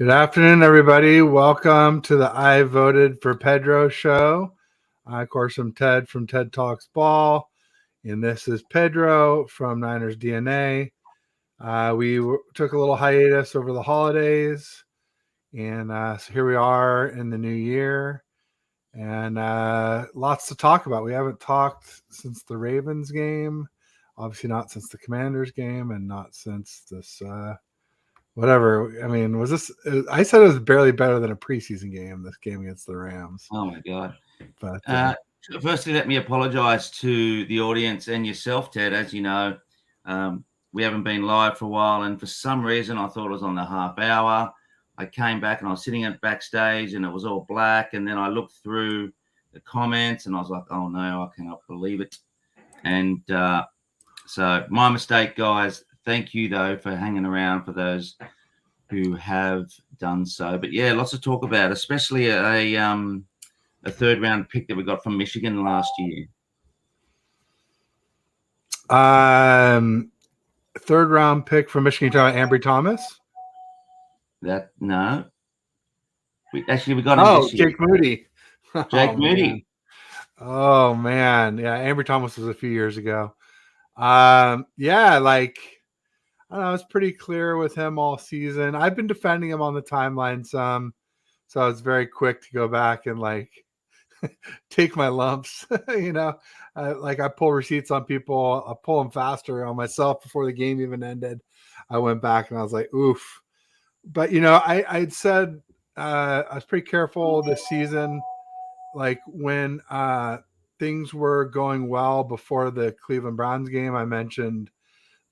Good afternoon, everybody. Welcome to the I Voted for Pedro Show. Of course, I'm Ted from Ted Talks Ball, and this is Pedro from Niners DNA. We took a little hiatus over the holidays, and so here we are in the new year, and lots to talk about. We haven't talked since the Ravens game, obviously not since the Commanders game, and not since this whatever. I mean, I said it was barely better than a preseason game, this game against the Rams. Oh, my God. But firstly, let me apologize to the audience and yourself, Ted. As you know, we haven't been live for a while, and for some reason, I thought it was on the half hour. I came back and I was sitting at backstage, and it was all black. And then I looked through the comments, and I was like, "Oh no, I cannot believe it." And so, my mistake, guys. Thank you, though, for hanging around for those who have done so. But yeah, lots to talk about, especially a third round pick that we got from Michigan last year. Third round pick from Michigan. You talking about Ambry Thomas? No. We got him this year. Jake Moody. Jake Moody. Oh man. Yeah, Ambry Thomas was a few years ago. I don't know, it's pretty clear with him all season. I've been defending him on the timeline some, so I was very quick to go back and take my lumps. I pull receipts on people. I pull them faster on myself before the game even ended. I went back and I was like, oof. But I'd said I was pretty careful this season. Like when things were going well before the Cleveland Browns game, I mentioned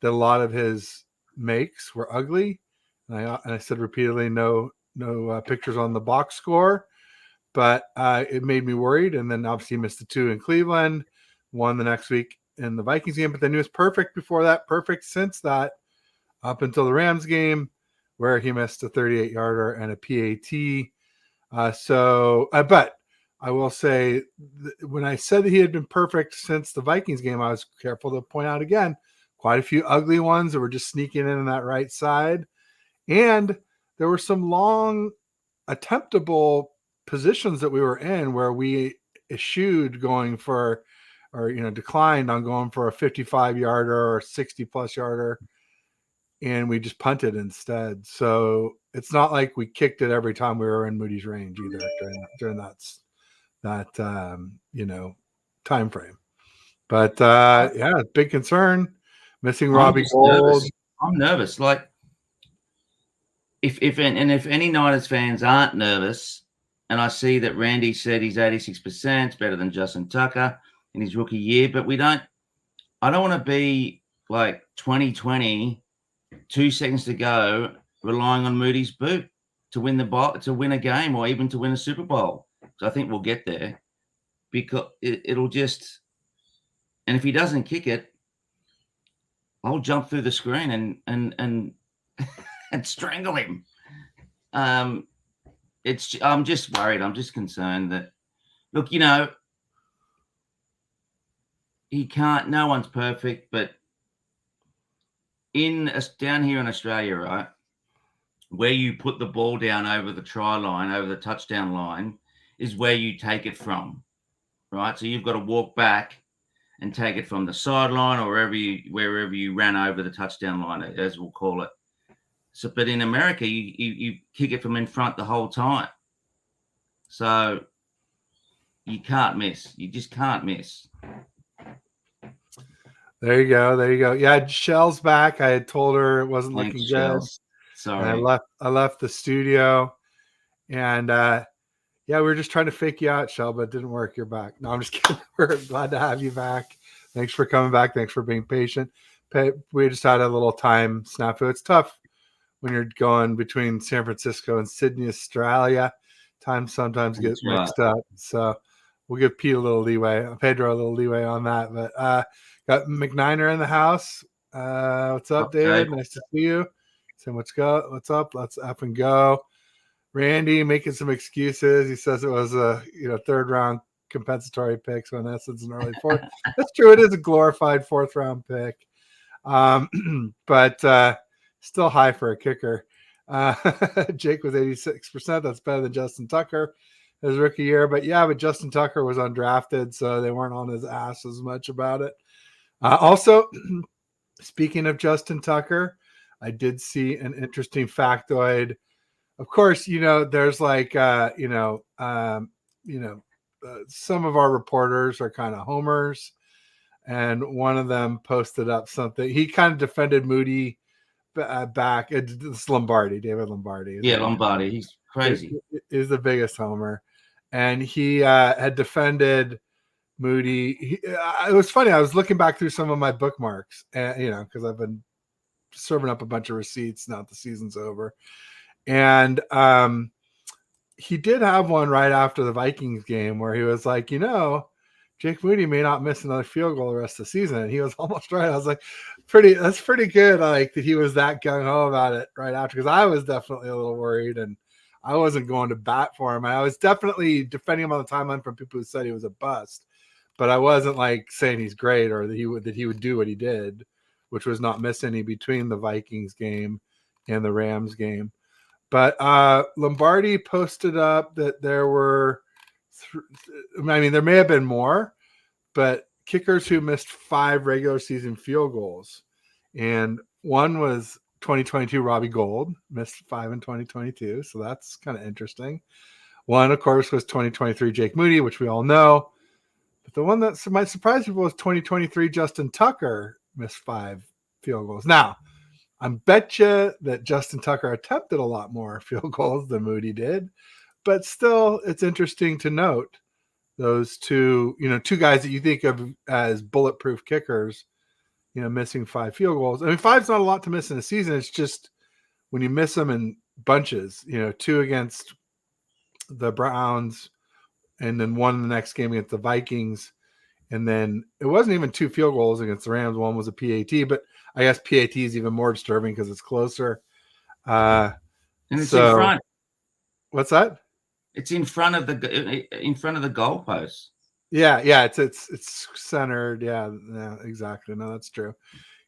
that a lot of his makes were ugly, and I said repeatedly, no pictures on the box score, but it made me worried. And then obviously he missed the 2 in Cleveland, won the next week in the Vikings game, but then he was perfect before that, perfect since that, up until the Rams game where he missed a 38-yarder and a PAT. But I will say, when I said that he had been perfect since the Vikings game, I was careful to point out again, quite a few ugly ones that were just sneaking in on that right side. And there were some long attemptable positions that we were in where we eschewed going for, or, declined on going for a 55-yarder or 60-plus yarder. And we just punted instead. So it's not like we kicked it every time we were in Moody's range either during that time frame. But big concern. Missing Robbie Gould. I'm nervous. Like, if any Niners fans aren't nervous, and I see that Randy said he's 86%, better than Justin Tucker in his rookie year, but I don't want to be like 2020, 2 seconds to go, relying on Moody's boot to win a game or even to win a Super Bowl. So I think we'll get there, because it'll just, and if he doesn't kick it, I'll jump through the screen and strangle him. I'm just worried. I'm just concerned that, look, he can't. No one's perfect, but down here in Australia, right, where you put the ball down over the try line, over the touchdown line, is where you take it from, right? So you've got to walk back and take it from the sideline or wherever you ran over the touchdown line, as we'll call it. So, but in America, you kick it from in front the whole time. So you can't miss. You just can't miss. There you go. Yeah, Shell's back. I had told her it wasn't looking good. Sorry. And I left the studio, and we were just trying to fake you out, Shell, but it didn't work. You're back. No, I'm just kidding. We're glad to have you back. Thanks for coming back. Thanks for being patient. We just had a little time snafu. It's tough when you're going between San Francisco and Sydney, Australia. Time sometimes gets mixed up. So we'll give Pete a little leeway, Pedro a little leeway on that. But got McNiner in the house. What's up, David? Okay. Nice to see you. So what's up? Let's up and go. Randy making some excuses. He says it was a third round compensatory pick, so in essence an early fourth. That's true. It is a glorified 4th round pick, but still high for a kicker. Jake was 86%. That's better than Justin Tucker his rookie year. But Justin Tucker was undrafted, so they weren't on his ass as much about it. Also, speaking of Justin Tucker, I did see an interesting factoid. Of course, there's like, some of our reporters are kind of homers, and one of them posted up something. He kind of defended Moody back. It's Lombardi, David Lombardi. Yeah, Lombardi. He's crazy. He's the biggest homer. And he had defended Moody. It was funny. I was looking back through some of my bookmarks, and because I've been serving up a bunch of receipts now that the season's over. And he did have one right after the Vikings game where he was like, Jake Moody may not miss another field goal the rest of the season. And he was almost right. I was like, that's pretty good. I like that he was that gung-ho about it right after, because I was definitely a little worried, and I wasn't going to bat for him. I was definitely defending him on the timeline from people who said he was a bust, but I wasn't like saying he's great or that he would do what he did, which was not miss any between the Vikings game and the Rams game. But Lombardi posted up that there were, there may have been more, but kickers who missed 5 regular season field goals. And one was 2022 Robbie Gould, missed 5 in 2022. So that's kind of interesting. One, of course, was 2023 Jake Moody, which we all know. But the one that might surprise people was 2023 Justin Tucker missed 5 field goals. Now, I bet you that Justin Tucker attempted a lot more field goals than Moody did. But still, it's interesting to note those two guys that you think of as bulletproof kickers, missing 5 field goals. 5's not a lot to miss in a season. It's just when you miss them in bunches, 2 against the Browns and then 1 in the next game against the Vikings. And then it wasn't even 2 field goals against the Rams. One was a PAT, but I guess PAT is even more disturbing because it's closer. And it's in front. What's that? It's in front of the goalpost. Yeah, it's centered. Yeah, exactly. No, that's true.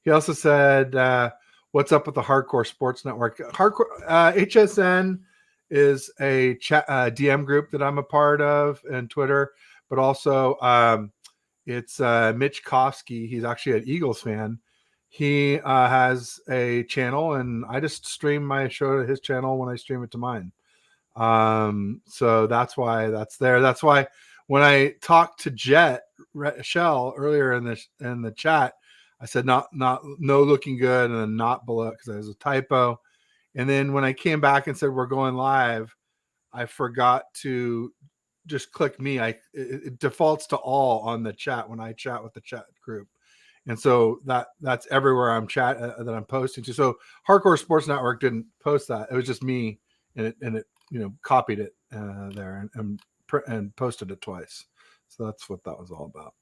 He also said, "What's up with the Hardcore Sports Network?" Hardcore HSN is a chat DM group that I'm a part of and Twitter, but also it's Mitch Kofsky. He's actually an Eagles fan. He has a channel, and I just stream my show to his channel when I stream it to mine. So that's why that's there. That's why when I talked to Shell earlier in the chat, I said no looking good and then not below because there's a typo. And then when I came back and said we're going live, I forgot to just click me. It defaults to all on the chat when I chat with the chat group. And so that's everywhere I'm that I'm posting to. So Hardcore Sports Network didn't post that. It was just me, and it copied it there and posted it twice. So that's what that was all about.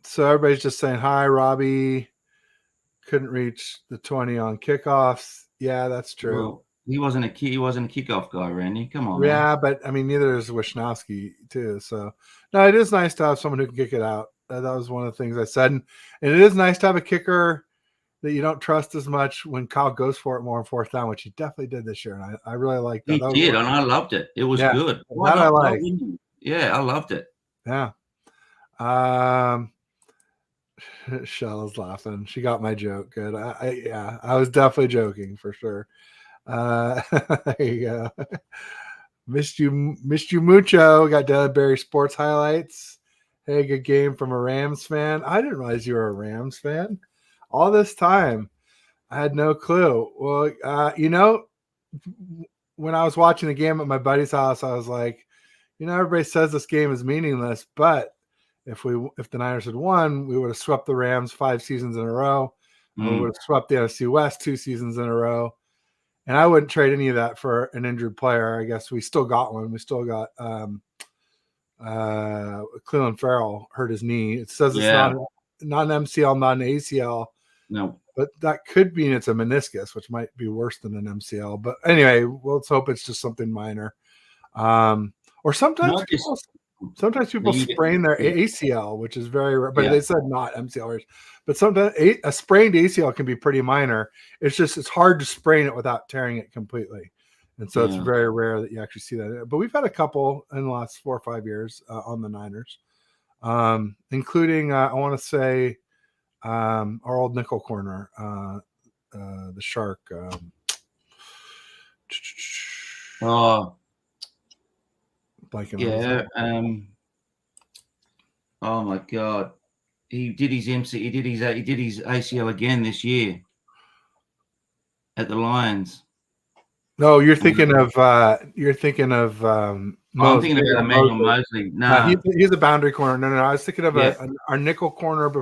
So everybody's just saying hi. Robbie couldn't reach the 20 on kickoffs. Yeah, that's true. Well, he wasn't a kickoff guy, Randy. Come on. Yeah, man. But neither is Wisnowski too. So no, it is nice to have someone who can kick it out. That was one of the things I said, and it is nice to have a kicker that you don't trust as much when Kyle goes for it more on 4th down, which he definitely did this year, and I really liked that. He did, and I loved it. It was good. That I liked. Yeah, I loved it. Yeah. Shell is laughing. She got my joke. Good. I was definitely joking for sure. There you go. Missed you mucho. Got Delaware Sports highlights. Hey, good game from a Rams fan. I didn't realize you were a Rams fan. All this time, I had no clue. Well, when I was watching the game at my buddy's house, I was like, everybody says this game is meaningless, but if the Niners had won, we would have swept the Rams 5 seasons in a row. We would have swept the NFC West 2 seasons in a row. And I wouldn't trade any of that for an injured player. I guess we still got one. We still got Cleveland Farrell hurt his knee. It says it's not an MCL, not an ACL. No. But that could mean it's a meniscus, which might be worse than an MCL. But anyway, let's hope it's just something minor. Or sometimes Sometimes people sprain their ACL, which is very rare, but they said not MCL. But sometimes a sprained ACL can be pretty minor. It's hard to sprain it without tearing it completely. And so it's very rare that you actually see that. But we've had a couple in the last 4 or 5 years on the Niners, including, I want to say, our old nickel corner, the Shark. Oh my God. He did his ACL again this year at the Lions. No, you're thinking of I'm thinking about Emmanuel Mosley. No, he's a boundary corner. No. I was thinking of our nickel corner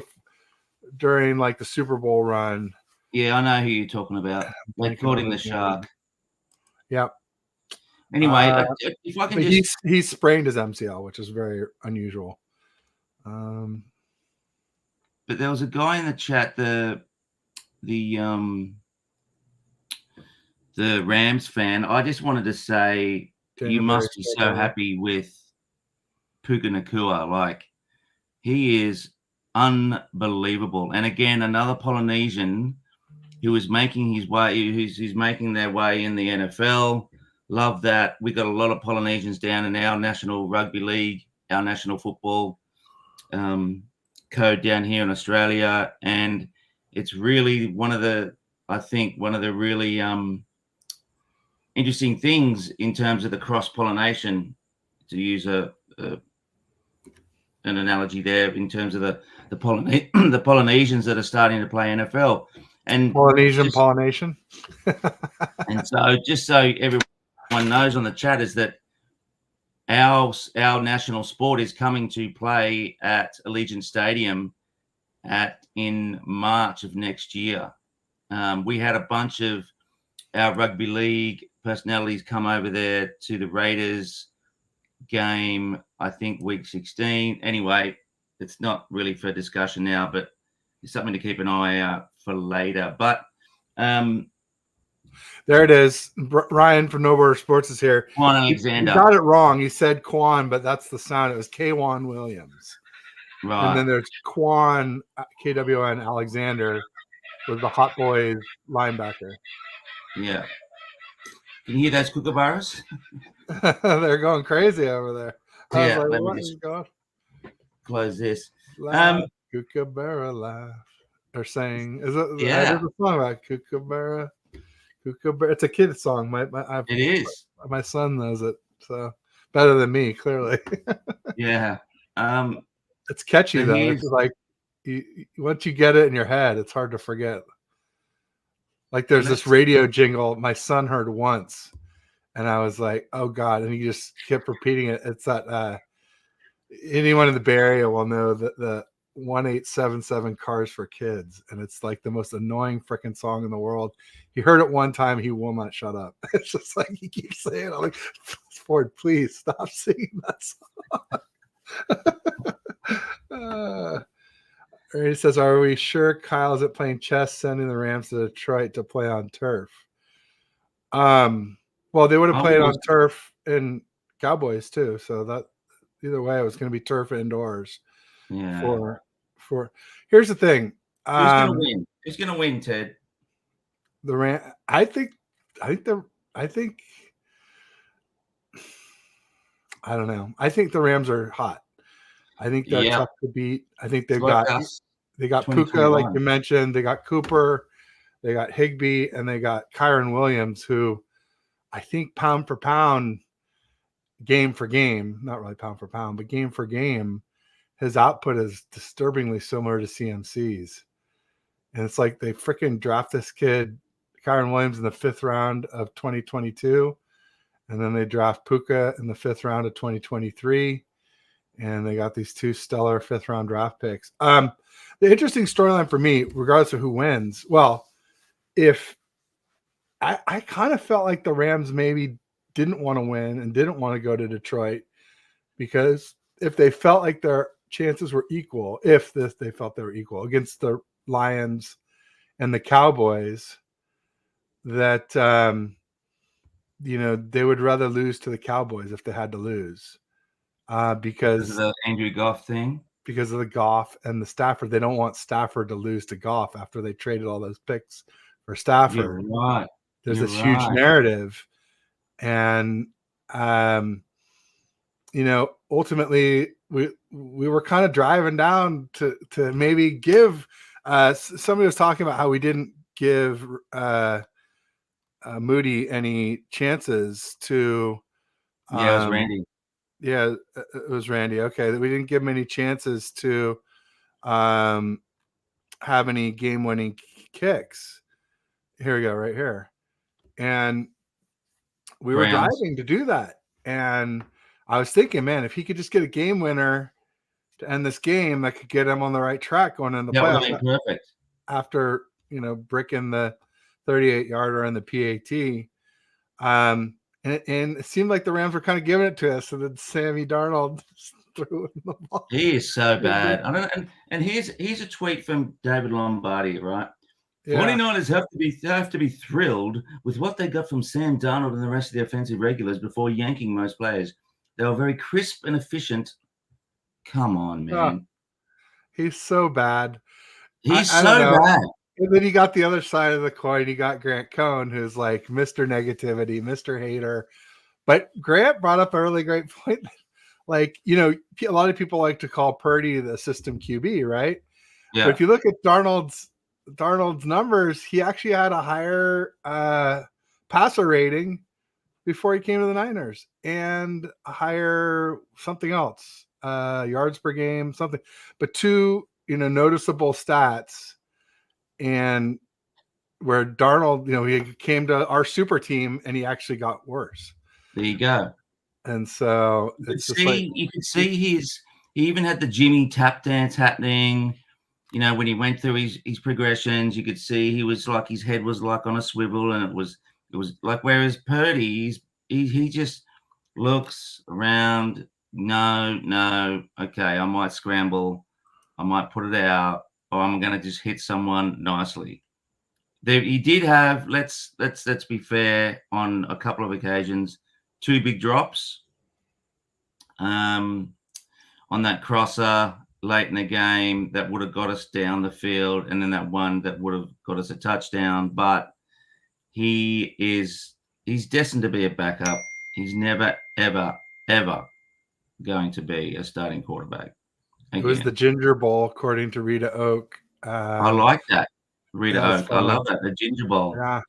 during like the Super Bowl run. Yeah, I know who you're talking about. They called him the Shark. Yep. Anyway, if I can he sprained his MCL, which is very unusual. But there was a guy in the chat, the Rams fan. I just wanted to say you must be so happy with Puka Nacua. Like, he is unbelievable. And again, another Polynesian who is making his way, who's making their way in the NFL. Love that. We got a lot of Polynesians down in our National Rugby League, our national football code down here in Australia. And it's really one of the really interesting things in terms of the cross-pollination, to use an analogy there, in terms of the Polynesians that are starting to play NFL. And pollination. And so just so everyone knows on the chat is that our national sport is coming to play at Allegiant Stadium in March of next year. We had a bunch of our rugby league personalities come over there to the Raiders game, I think week 16. Anyway, it's not really for discussion now, but it's something to keep an eye out for later. But there it is. Ryan from No Border Sports is here. Quan Alexander. He got it wrong. He said Quan, but that's the sound. It was Kwan Williams. Right. And then there's Quan, KWN Alexander, was the Hot Boys linebacker. Yeah. Can you hear those kookaburras? They're going crazy over there. I was like, what is going? Close this. Kookaburra laugh. They're saying, is it? Yeah. There's a song about Kookaburra. Kookaburra. It's a kid's song. It is. My son knows it, so better than me, clearly. Yeah. It's catchy though. It's like once you get it in your head, it's hard to forget. Like there's this radio jingle my son heard once, and I was like, "Oh God!" And he just kept repeating it. It's that anyone in the Bay Area will know that the 1877 Cars for Kids, and it's like the most annoying freaking song in the world. He heard it one time, he will not shut up. It's just like he keeps saying it. I'm like, Ford, please stop singing that song. He says, "Are we sure Kyle isn't playing chess, sending the Rams to Detroit to play on turf?" Well, they would have played on turf in Cowboys too, so that either way, it was going to be turf indoors. Yeah. For here's the thing. Who's going to win? Who's going to win, Ted? The Ram. I don't know. I think the Rams are hot. I think they're tough to beat. I think they got Puka, like you mentioned. They got Cooper, they got Higbee, and they got Kyron Williams, who I think pound for pound, game for game, not really pound for pound, but game for game, his output is disturbingly similar to CMC's. And it's like they freaking draft this kid, Kyron Williams, in the 5th round of 2022. And then they draft Puka in the 5th round of 2023. And they got these 2 stellar 5th round draft picks. The interesting storyline for me, regardless of who wins, well, if I kind of felt like the Rams maybe didn't want to win and didn't want to go to Detroit, because if they felt like their chances were equal, they felt they were equal against the Lions and the Cowboys, that they would rather lose to the Cowboys if they had to lose. because of the Andrew Goff thing. Because of the Goff and the Stafford. They don't want Stafford to lose to Goff after they traded all those picks for Stafford. You're right. There's You're this huge right. narrative. And, ultimately we were kind of driving down to maybe give, somebody was talking about how we didn't give Moody any chances to, Yeah, it was Randy. Yeah, it was Randy. Okay, we didn't give him any chances to have any game-winning kicks. Here we go, right here. And we were driving to do that. And I was thinking, man, if he could just get a game winner to end this game, that could get him on the right track going into the playoffs. That would have been perfect. After, bricking the 38-yarder and the PAT. And it seemed like the Rams were kind of giving it to us. And then Sammy Darnold threw in the ball. He is so bad. I don't know, and here's a tweet from David Lombardi, right? Yeah. 49ers have to be thrilled with what they got from Sam Darnold and the rest of the offensive regulars before yanking most players. They were very crisp and efficient. Come on, man. He's so bad. He's so bad. And then you got the other side of the coin. You got Grant Cohn, who's like Mr. Negativity, Mr. Hater. But Grant brought up a really great point. Like, a lot of people like to call Purdy the system QB, right? Yeah. But if you look at Darnold's numbers, he actually had a higher passer rating before he came to the Niners and a higher something else, yards per game, something. But two, noticeable stats. And where Darnold, he came to our super team and he actually got worse. There you go. And so you could see he even had the Jimmy tap dance happening. When he went through his progressions, you could see he was like his head was like on a swivel, and it was like, whereas Purdy, he just looks around. No, okay, I might scramble, I might put it out, or I'm going to just hit someone nicely. He did have, let's be fair, on a couple of occasions, 2 big drops. On that crosser late in the game that would have got us down the field, and then that one that would have got us a touchdown. But he's destined to be a backup. He's never, ever, ever going to be a starting quarterback. Again. It was the Ginger Bowl, according to Rita Oak. I like that. Rita Oak. I love that. The Ginger Bowl. Yeah.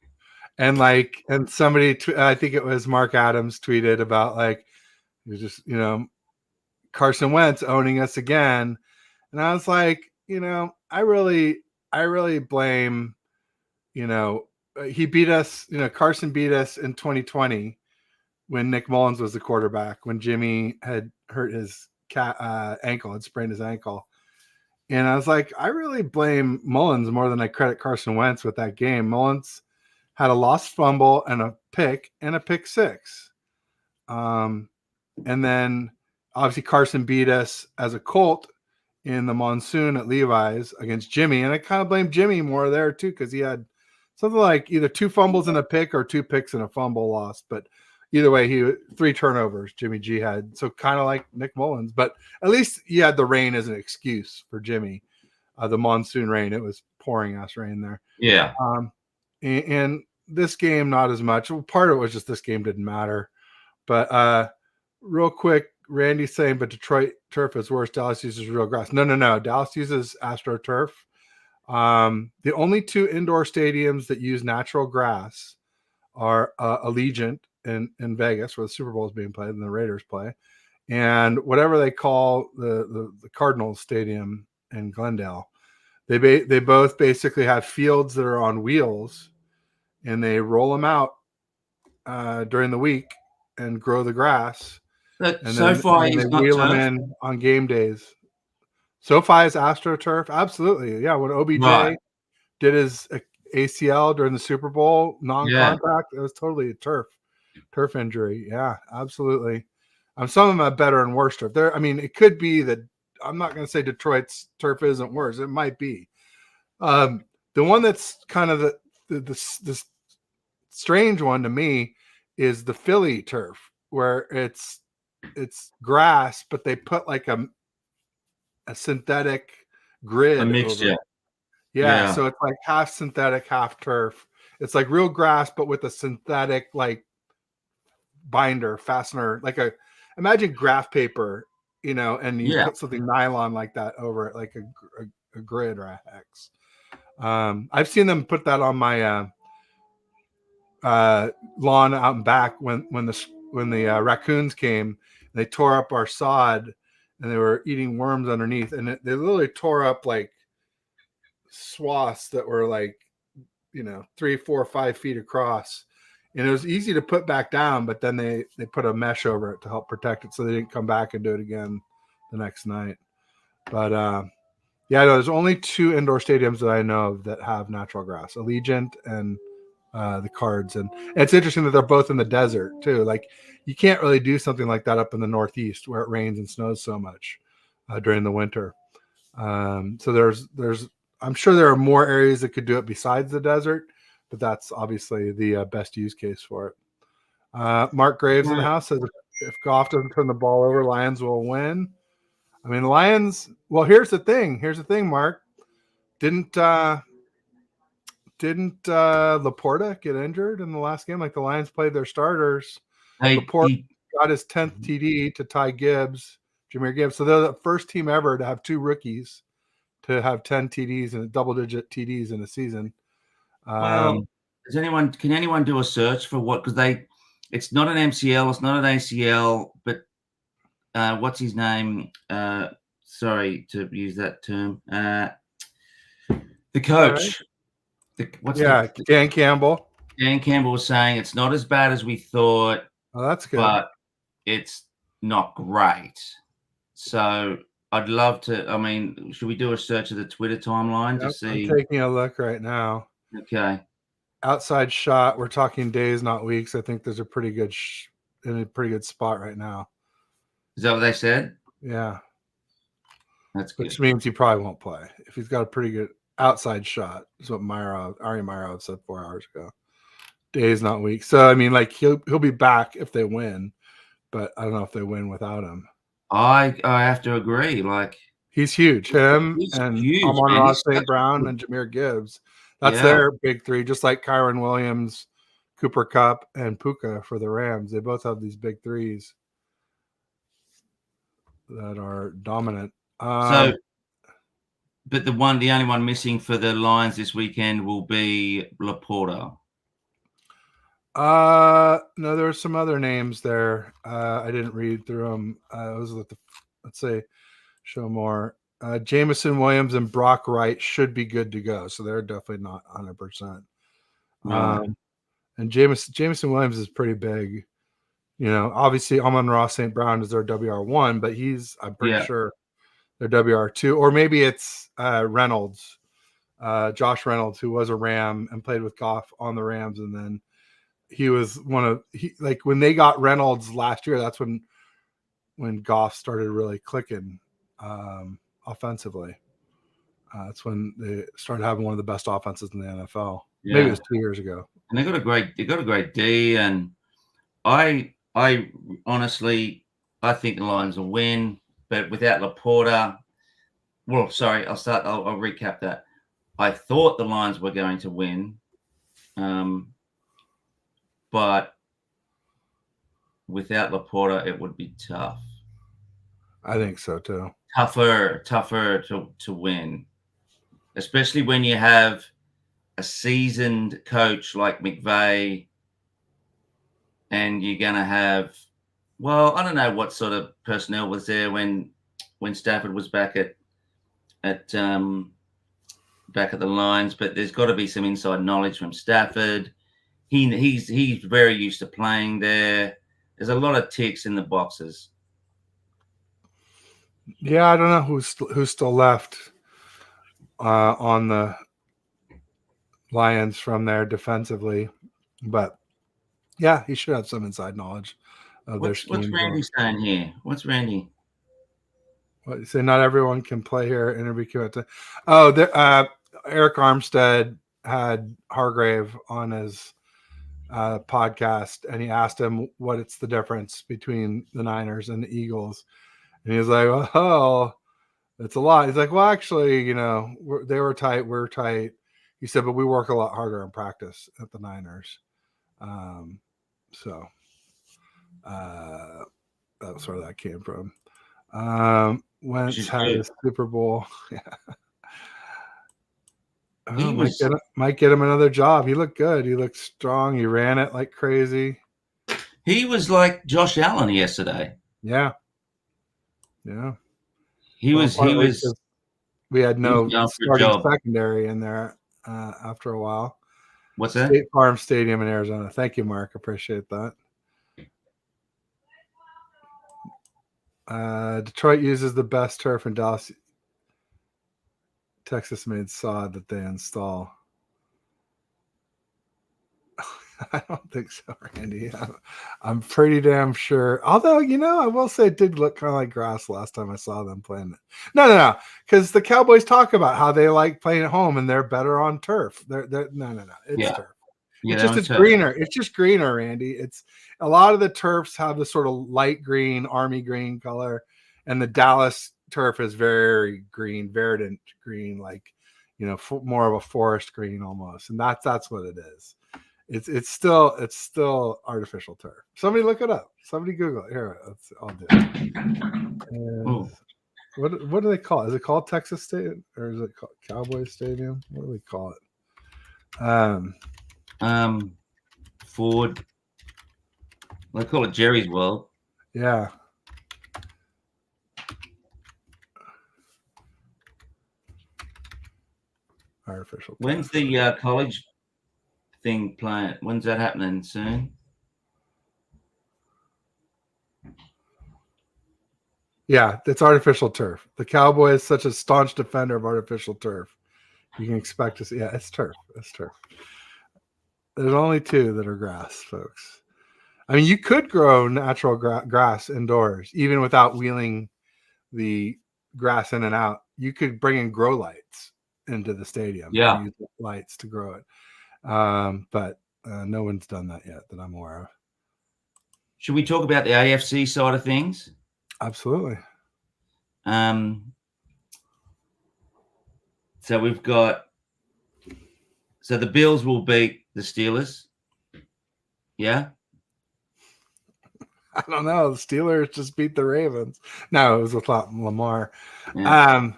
And somebody, I think it was Mark Adams, tweeted about like, it was just, Carson Wentz owning us again. And I was like, I really blame, he beat us, Carson beat us in 2020 when Nick Mullins was the quarterback, when Jimmy had hurt his ankle, had sprained his ankle. And I was like, I really blame Mullins more than I credit Carson Wentz with that game. Mullins had a lost fumble and a pick six. And then obviously Carson beat us as a Colt in the monsoon at Levi's against Jimmy. And I kind of blame Jimmy more there too, because he had something like either 2 fumbles and a pick or 2 picks and a fumble lost. But either way, 3 turnovers Jimmy G had. So kind of like Nick Mullins, but at least he had the rain as an excuse for Jimmy. The monsoon rain, it was pouring ass rain there. Yeah. And this game, not as much. Well, part of it was just this game didn't matter. But real quick, Randy's saying, but Detroit turf is worse. Dallas uses real grass. No. Dallas uses AstroTurf. The only 2 indoor stadiums that use natural grass are Allegiant in Vegas, where the Super Bowl is being played and the Raiders play, and whatever they call the Cardinals Stadium in Glendale. They both basically have fields that are on wheels, and they roll them out during the week and grow the grass. But and so far, they wheel them in on game days. SoFi is AstroTurf, absolutely. Yeah, when OBJ did his ACL during the Super Bowl, non-contact, it was totally a turf injury. Yeah, absolutely. Some of them have better and worse turf. It could be that. I'm not going to say Detroit's turf isn't worse. It might be. The one that's kind of the strange one to me is the Philly turf, where it's it's grass, but they put like a synthetic grid A over mixture. it. Yeah, Yeah. so it's like half synthetic, half turf. It's like real grass, but with a synthetic like binder, fastener, like imagine graph paper, and you Yeah. put something nylon like that over it, like a grid or a hex. I've seen them put that on my lawn out and back when the raccoons came. They tore up our sod and they were eating worms underneath, and they literally tore up like swaths that were like 3, 4, 5 feet across, and it was easy to put back down, but then they put a mesh over it to help protect it so they didn't come back and do it again the next night. But yeah, no, there's only 2 indoor stadiums that I know of that have natural grass: Allegiant and the Cards. And it's interesting that they're both in the desert too. Like, you can't really do something like that up in the Northeast where it rains and snows so much during the winter. So there's I'm sure there are more areas that could do it besides the desert, but that's obviously the best use case for it. Mark Graves in the house says if Goff doesn't turn the ball over, Lions will win. I mean, Lions. Well, here's the thing, Mark. Didn't Laporta get injured in the last game? Like, the Lions played their starters. Laporta got his 10th TD to tie Jahmyr Gibbs. So they're the first team ever to have 2 rookies to have 10 TDs and double-digit TDs in a season. Well, can anyone do a search for what? Because it's not an MCL, it's not an ACL, but what's his name? Sorry to use that term. The coach. Right. Dan Campbell. Dan Campbell was saying it's not as bad as we thought. Oh, that's good. But it's not great. So I'd love to. I mean, should we do a search of the Twitter timeline to see? I'm taking a look right now. Okay. Outside shot. We're talking days, not weeks. I think there's a pretty good in a pretty good spot right now. Is that what they said? Yeah. That's good. Which means he probably won't play if he's got a pretty good outside shot. Is what Ari Myro said 4 hours ago. Days, not weeks. So I mean, like, he'll be back if they win, but I don't know if they win without him. I have to agree. Like, he's huge. He's huge, Amon-Ra St. Brown and Jahmyr Gibbs. That's their big 3, just like Kyron Williams, Cooper Kupp, and Puka for the Rams. They both have these big 3s that are dominant. But the only one missing for the Lions this weekend will be Laporta. No, there were some other names there. I didn't read through them. Let's say, show more. Jameson Williams and Brock Wright should be good to go, so they're definitely not 100%. And Jameson Williams is pretty big. Obviously Amon-Ra St. Brown is their WR1, but I'm pretty sure their WR2, or maybe it's Reynolds, Josh Reynolds, who was a Ram and played with Goff on the Rams, and then he was when they got Reynolds last year, that's when Goff started really clicking offensively. That's when they started having one of the best offenses in the NFL. Yeah. Maybe it was 2 years ago. And they got a great D, and I honestly, I think the Lions will win, but without Laporta, I'll recap that. I thought the Lions were going to win, but without Laporta, it would be tough. I think so too. Tougher to win, especially when you have a seasoned coach like McVay, and you're going to have, I don't know what sort of personnel was there when Stafford was back at the Lions, but there's got to be some inside knowledge from Stafford. He's very used to playing there. There's a lot of ticks in the boxes. Yeah, I don't know who's still left on the Lions from there defensively, but yeah, he should have some inside knowledge of their scheme. What's Randy saying here? What's Randy? What you say? Not everyone can play here. Interview committed. Oh, Eric Armstead had Hargrave on his podcast, and he asked him what it's the difference between the Niners and the Eagles, and he was like, "Oh, it's a lot." He's like, "Well, actually, they were tight, we're tight." He said, "But we work a lot harder in practice at the Niners." So that's where that came from. Wentz had his Super Bowl. Yeah. Oh, might get him another job. He looked good. He looked strong. He ran it like crazy. He was like Josh Allen yesterday. Yeah. Yeah. He was. We had no starting secondary in there after a while. What's that? State Farm Stadium in Arizona. Thank you, Mark. Appreciate that. Detroit uses the best turf in Dallas. Texas made sod that they install. I don't think so, Randy. I'm pretty damn sure. Although, I will say it did look kind of like grass last time I saw them playing it. No. Because the Cowboys talk about how they like playing at home and they're better on turf. No. It's turf. Yeah, it's greener. It's just greener, Randy. It's a lot of the turfs have this sort of light green, army green color, and the Dallas turf is very green, verdant green, like more of a forest green almost. And that's what it is. It's still artificial turf. Somebody look it up. Somebody Google it. Here, I'll do it. What do they call it? Is it called Texas Stadium or is it called Cowboy Stadium? What do we call it? Ford. They call it Jerry's World. Yeah. Artificial. When's the college thing playing? When's that happening? Soon? Yeah, it's artificial turf. The Cowboy is such a staunch defender of artificial turf. You can expect to see. Yeah, it's turf. It's turf. There's only two that are grass, folks. I mean, you could grow natural grass indoors, even without wheeling the grass in and out. You could bring in grow lights into the stadium. Yeah. Use lights to grow it. But no one's done that yet that I'm aware of. Should we talk about the AFC side of things? Absolutely. So we've got. So the Bills will beat the Steelers. Yeah. I don't know. The Steelers just beat the Ravens. No, it was without Lamar. Yeah.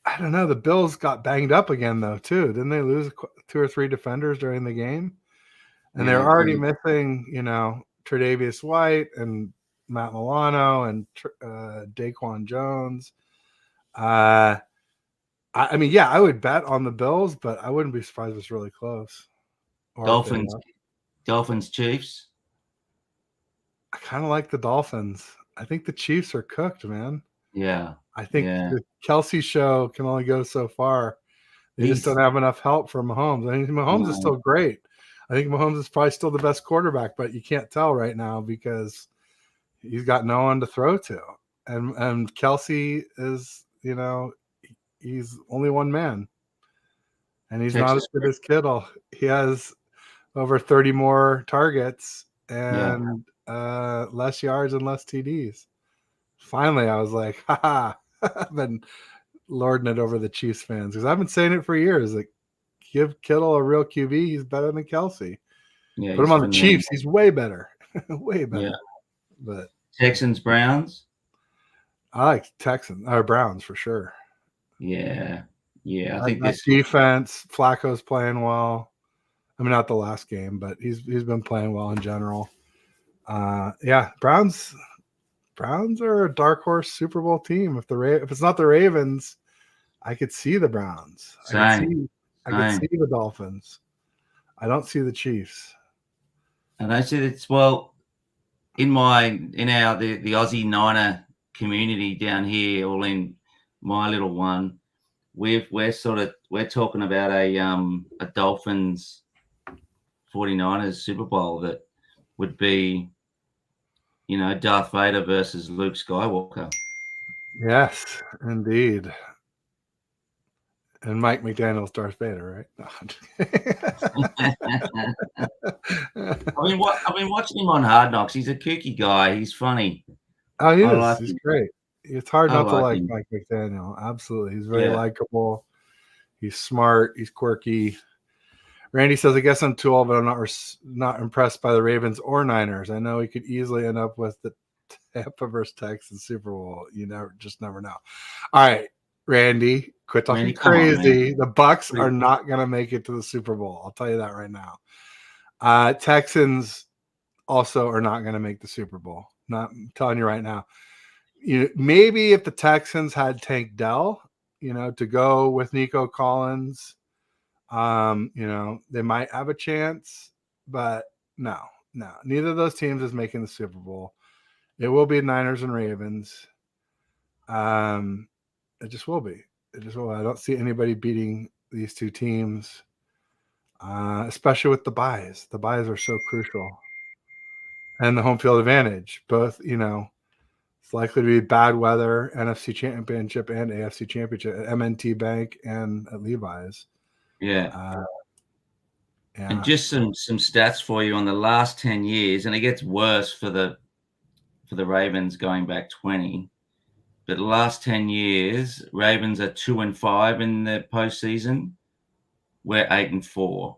I don't know. The Bills got banged up again, though, too. Didn't they lose 2 or 3 defenders during the game? And they're already missing, Tre'Davious White and Matt Milano and Daquan Jones. I mean, yeah, I would bet on the Bills, but I wouldn't be surprised if it's really close. Dolphins, Chiefs. I kind of like the Dolphins. I think the Chiefs are cooked, man. Yeah. I think the Kelsey show can only go so far. They just don't have enough help from Mahomes. I mean, Mahomes is still great. I think Mahomes is probably still the best quarterback, but you can't tell right now because he's got no one to throw to. And Kelsey is, he's only one man. And he's not as good as Kittle. He has over 30 more targets and less yards and less TDs. Finally, I was like, haha, I've been lording it over the Chiefs fans because I've been saying it for years. Like, give Kittle a real QB. He's better than Kelsey. Yeah, put him on the Chiefs. He's way better. Way better. Yeah. But Texans, Browns. I like Texans or Browns for sure. Yeah. I think this defense, Flacco's playing well. I mean, not the last game, but he's been playing well in general. Browns are a dark horse Super Bowl team. If it's not the Ravens, I could see the Browns. I could see the Dolphins. I don't see the Chiefs. And I said it's in our the Aussie Niner community down here, all in my little one, we're talking about a Dolphins 49ers Super Bowl that would be, Darth Vader versus Luke Skywalker. Yes, indeed. And Mike McDaniel's Darth Vader, right? No. I've been watching him on Hard Knocks. He's a kooky guy. He's funny. Oh, he I is. like He's him. great. It's hard I not to like like him. Mike McDaniel. Absolutely. He's very Yeah. likable. He's smart. He's quirky. Randy says, I guess I'm too old, but I'm not impressed by the Ravens or Niners. I know we could easily end up with the Tampa versus Texans Super Bowl. You never know. All right, Randy, quit talking Randy, come on, man. crazy. The Bucks Please. are not going to make it to the Super Bowl. I'll tell you that right now. Texans also are not going to make the Super Bowl. I'm telling you right now. Maybe if the Texans had Tank Dell, to go with Nico Collins, they might have a chance, but no, neither of those teams is making the Super Bowl. It will be Niners and Ravens. It just will be. I don't see anybody beating these two teams, especially with the buys. The buys are so crucial, and the home field advantage. Both, it's likely to be bad weather, NFC Championship and AFC Championship at M&T Bank and at Levi's. Yeah. Yeah. And just some stats for you on the last 10 years, and it gets worse for the Ravens going back 20. But the last 10 years, Ravens are 2-5 in the postseason. We're 8-4.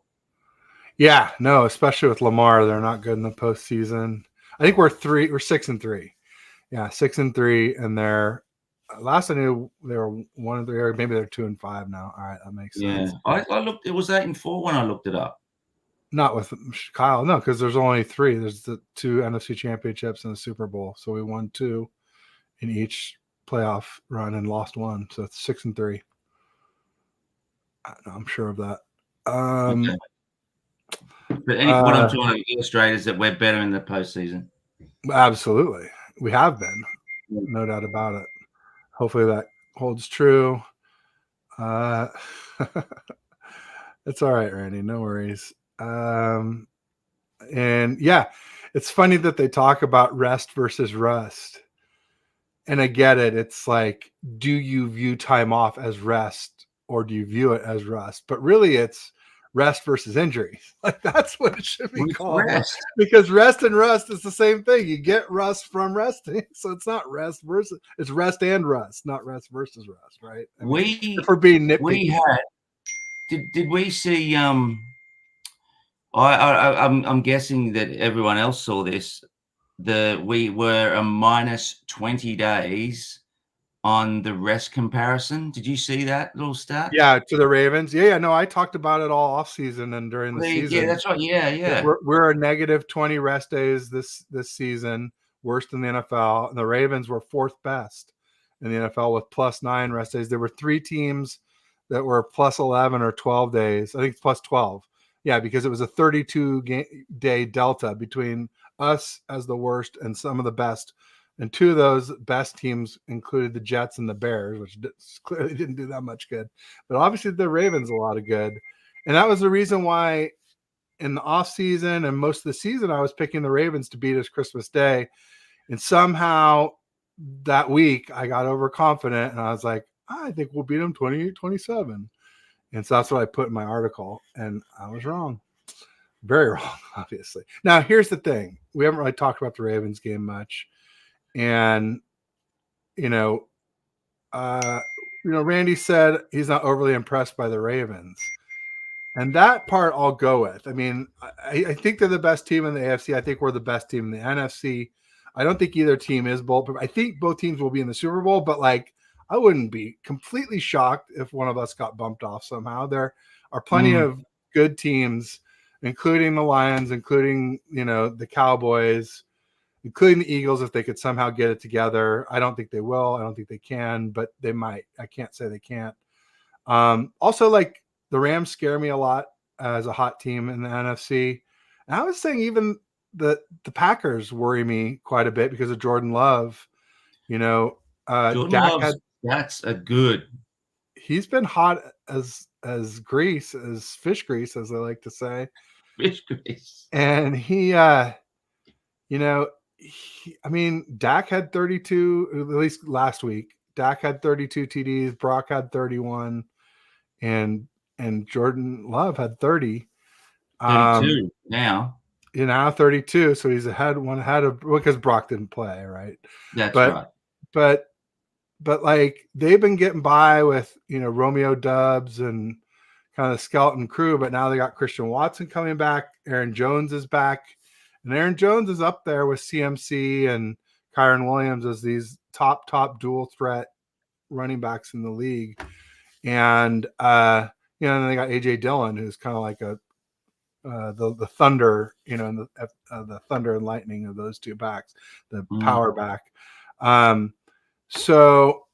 Yeah, no, especially with Lamar, they're not good in the postseason. I think we're 6-3. Yeah, 6-3, and they're last I knew they were 1-3, or maybe they're 2-5 now. All right, that makes sense. Yeah, I looked. It was 8-4 when I looked it up. Not with Kyle, no, because there's only 3. There's the 2 NFC championships and the Super Bowl, so we won 2 in each playoff run and lost 1, so it's 6-3. I'm sure of that. Okay. But what I'm trying to illustrate is that we're better in the postseason. Absolutely, we have been, no doubt about it. Hopefully that holds true. It's all right, Randy. No worries. And yeah, it's funny that they talk about rest versus rust. And I get it. It's like, do you view time off as rest or do you view it as rust? But really, it's rest versus injury. Like, that's what it should be called. Rest. Because rest and rust is the same thing. You get rust from resting. So it's not rest versus, it's rest and rust, not rest versus rust, right? I mean, if we're being nitpicky. We had, did we see, I'm guessing that everyone else saw this, we were a minus 20 days on the rest comparison. Did you see that little stat? Yeah, to the Ravens. Yeah, no, I talked about it all off season and during the season. Yeah, that's right. Yeah. We're a negative 20 rest days this season, worst in the NFL. And the Ravens were 4th best in the NFL with +9 rest days. There were 3 teams that were +11 or 12 days. I think it's +12. Yeah, because it was a 32-day delta between us as the worst and some of the best. And 2 of those best teams included the Jets and the Bears, which clearly didn't do that much good. But obviously the Ravens a lot of good. And that was the reason why in the offseason and most of the season I was picking the Ravens to beat us Christmas Day. And somehow that week I got overconfident and I was like, I think we'll beat them 28-27. And so that's what I put in my article. And I was wrong. Very wrong, obviously. Now, here's the thing. We haven't really talked about the Ravens game much. And, Randy said he's not overly impressed by the Ravens. And that part I'll go with. I mean, I think they're the best team in the AFC. I think we're the best team in the NFC. I don't think either team is bulletproof. I think both teams will be in the Super Bowl, but I wouldn't be completely shocked if one of us got bumped off somehow. There are plenty of good teams, including the Lions, including, the Cowboys, including the Eagles, if they could somehow get it together. I don't think they will. I don't think they can, but they might. I can't say they can't. Also, the Rams scare me a lot as a hot team in the NFC. And I was saying even the Packers worry me quite a bit because of Jordan Love. Jordan Dak that's a good. He's been hot as grease, as fish grease, as I like to say. Fish grease. And he, Dak had 32, at least last week. Dak had 32 TDs. Brock had 31. and Jordan Love had 30. 32 now. 32, so he's ahead of, because Brock didn't play, right? That's But right. but like they've been getting by with Romeo Dubs and kind of the skeleton crew, but now they got Christian Watson coming back. Aaron Jones is back, and Aaron Jones is up there with CMC and Kyron Williams as these top dual threat running backs in the league. And and then they got AJ Dillon, who's kind of like the thunder, and the thunder and lightning of those two backs, the power back. So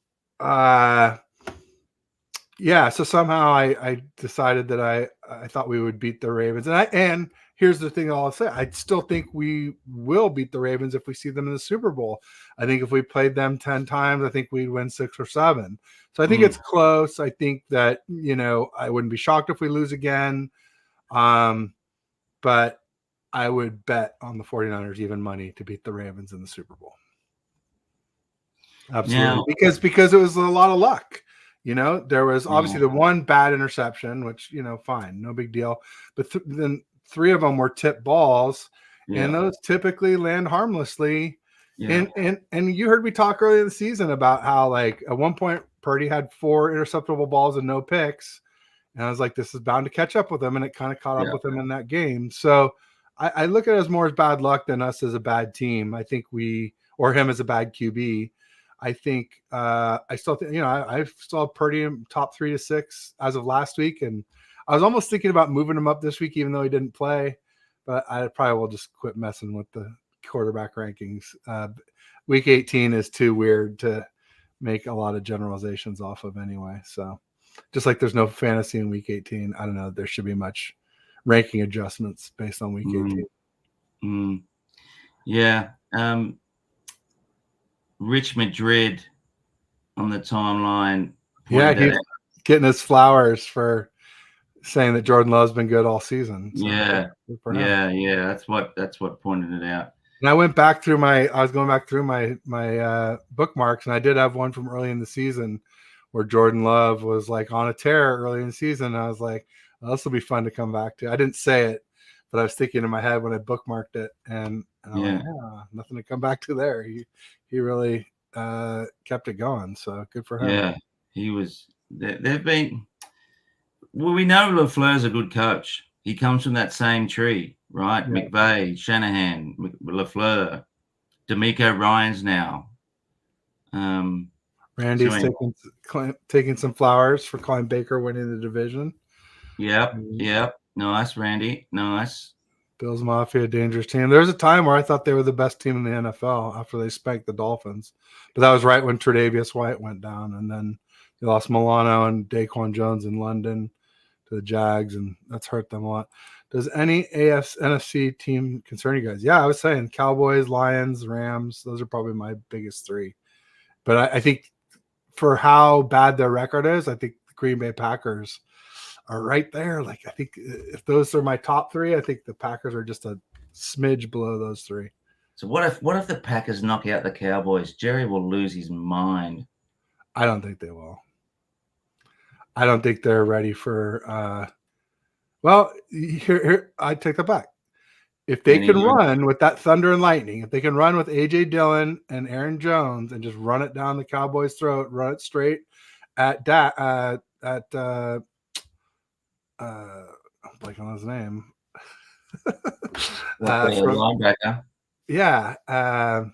somehow I decided that I thought we would beat the Ravens, and here's the thing I'll say: I still think we will beat the Ravens if we see them in the Super Bowl. I think if we played them 10 times, I think we'd win 6 or 7. So I think it's close. I think that I wouldn't be shocked if we lose again. But I would bet on the 49ers even money to beat the Ravens in the Super Bowl. Absolutely. Now, because it was a lot of luck. There was obviously the one bad interception, which, fine, no big deal. But then 3 of them were tipped balls, and those typically land harmlessly. Yeah. And you heard me talk earlier in the season about how, like, at one point Purdy had 4 interceptable balls and no picks. And I was like, this is bound to catch up with him. And it kind of caught up with him in that game. So I look at it as more as bad luck than us as a bad team. I think or him as a bad QB. I think I still think, I still have Purdy in top 3 to 6 as of last week. And I was almost thinking about moving him up this week, even though he didn't play. But I probably will just quit messing with the quarterback rankings. Week 18 is too weird to make a lot of generalizations off of anyway. So just like there's no fantasy in week 18, I don't know, there should be much ranking adjustments based on week 18. Yeah. Rich Madrid on the timeline. Yeah, he's getting his flowers for saying that Jordan Love's been good all season. So yeah. That's what pointed it out. And I went back through I was going back through my bookmarks, and I did have one from early in the season where Jordan Love was like on a tear early in the season. I was like, oh, this will be fun to come back to. I didn't say it, but I was thinking in my head when I bookmarked it, and I'm like, nothing to come back to there. He really kept it going. So good for him. Yeah, he was. They've been. Well, we know LaFleur's a good coach. He comes from that same tree, right? Yeah. McVay, Shanahan, LaFleur, D'Amico Ryans now. Randy's taking some flowers for Klein Baker winning the division. Yep. Nice, Randy. Nice. Bills Mafia, dangerous team. There was a time where I thought they were the best team in the NFL after they spanked the Dolphins. But that was right when Tre'Davious White went down. And then they lost Milano and Daquan Jones in London to the Jags, and that's hurt them a lot. Does any NFC team concern you guys? Yeah, I was saying Cowboys, Lions, Rams. Those are probably my biggest 3. But I think for how bad their record is, I think the Green Bay Packers are right there. Like, I think if those are my top 3, I think the Packers are just a smidge below those 3. So what if the Packers knock out the Cowboys? Jerry will lose his mind. I don't think they will. I don't think they're ready for here I take that back. If they can run with that thunder and lightning, if they can run with AJ Dillon and Aaron Jones and just run it down the Cowboys' throat, run it straight at I'm blanking on his name. Linebacker. Yeah.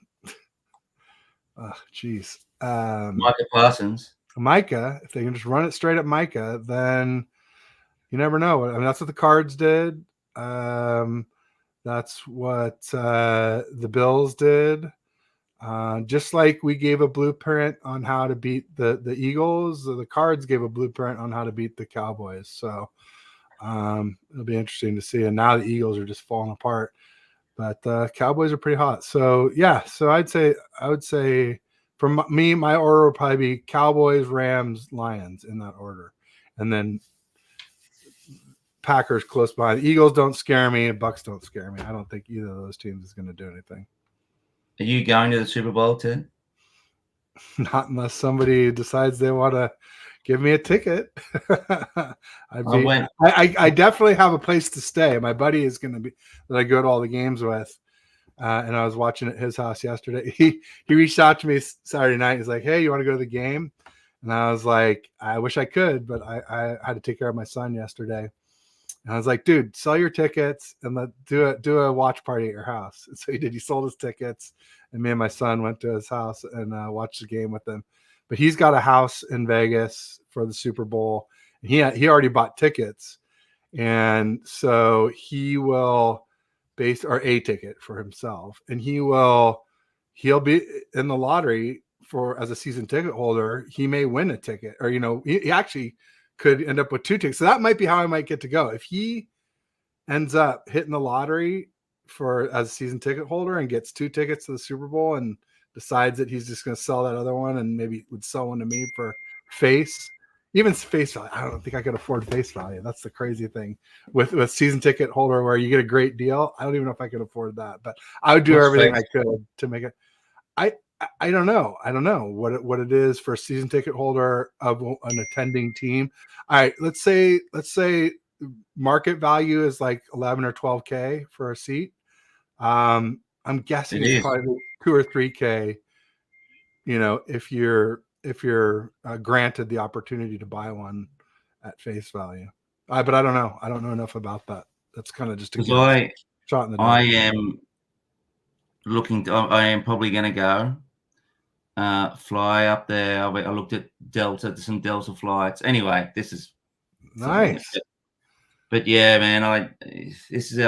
Geez. Micah Parsons. Micah, if they can just run it straight at Micah, then you never know. I mean, that's what the Cards did. That's what the Bills did. Just like we gave a blueprint on how to beat the Eagles, the Cards gave a blueprint on how to beat the Cowboys. So it'll be interesting to see. And now the Eagles are just falling apart, but the Cowboys are pretty hot. So yeah, so I would say for me, my order would probably be Cowboys, Rams, Lions in that order, and then Packers close behind. The Eagles don't scare me. Bucks don't scare me. I don't think either of those teams is going to do anything. Are you going to the Super Bowl, Ted? Not unless somebody decides they want to give me a ticket. I I definitely have a place to stay. My buddy is going to be that I go to all the games with. And I was watching at his house yesterday. He reached out to me Saturday night. He's like, "Hey, you want to go to the game?" And I was like, "I wish I could, but I had to take care of my son yesterday." And I was like, "Dude, sell your tickets and do a watch party at your house." And so he did. He sold his tickets, and me and my son went to his house and watched the game with him. But he's got a house in Vegas for the Super Bowl. He already bought tickets, and so he will or a ticket for himself, and he'll be in the lottery as a season ticket holder. He may win a ticket, or he actually could end up with 2 tickets. So that might be how I might get to go if he ends up hitting the lottery as a season ticket holder and gets 2 tickets to the Super Bowl and decides that he's just going to sell that other one and maybe would sell one to me for face value. I don't think I could afford face value. That's the crazy thing with season ticket holder, where you get a great deal. I don't even know if I could afford that, but I would do everything I could to make it. I don't know. I don't know what it is for a season ticket holder of an attending team. All right, let's say market value is like 11 or 12K for a seat. I'm guessing it's probably 2 or 3K. If you're granted the opportunity to buy one at face value. But I don't know. I don't know enough about that. That's kind of just a shot in the dark. I am probably going to go fly up there. I looked at some Delta flights. Anyway, this is nice. But yeah, man, this is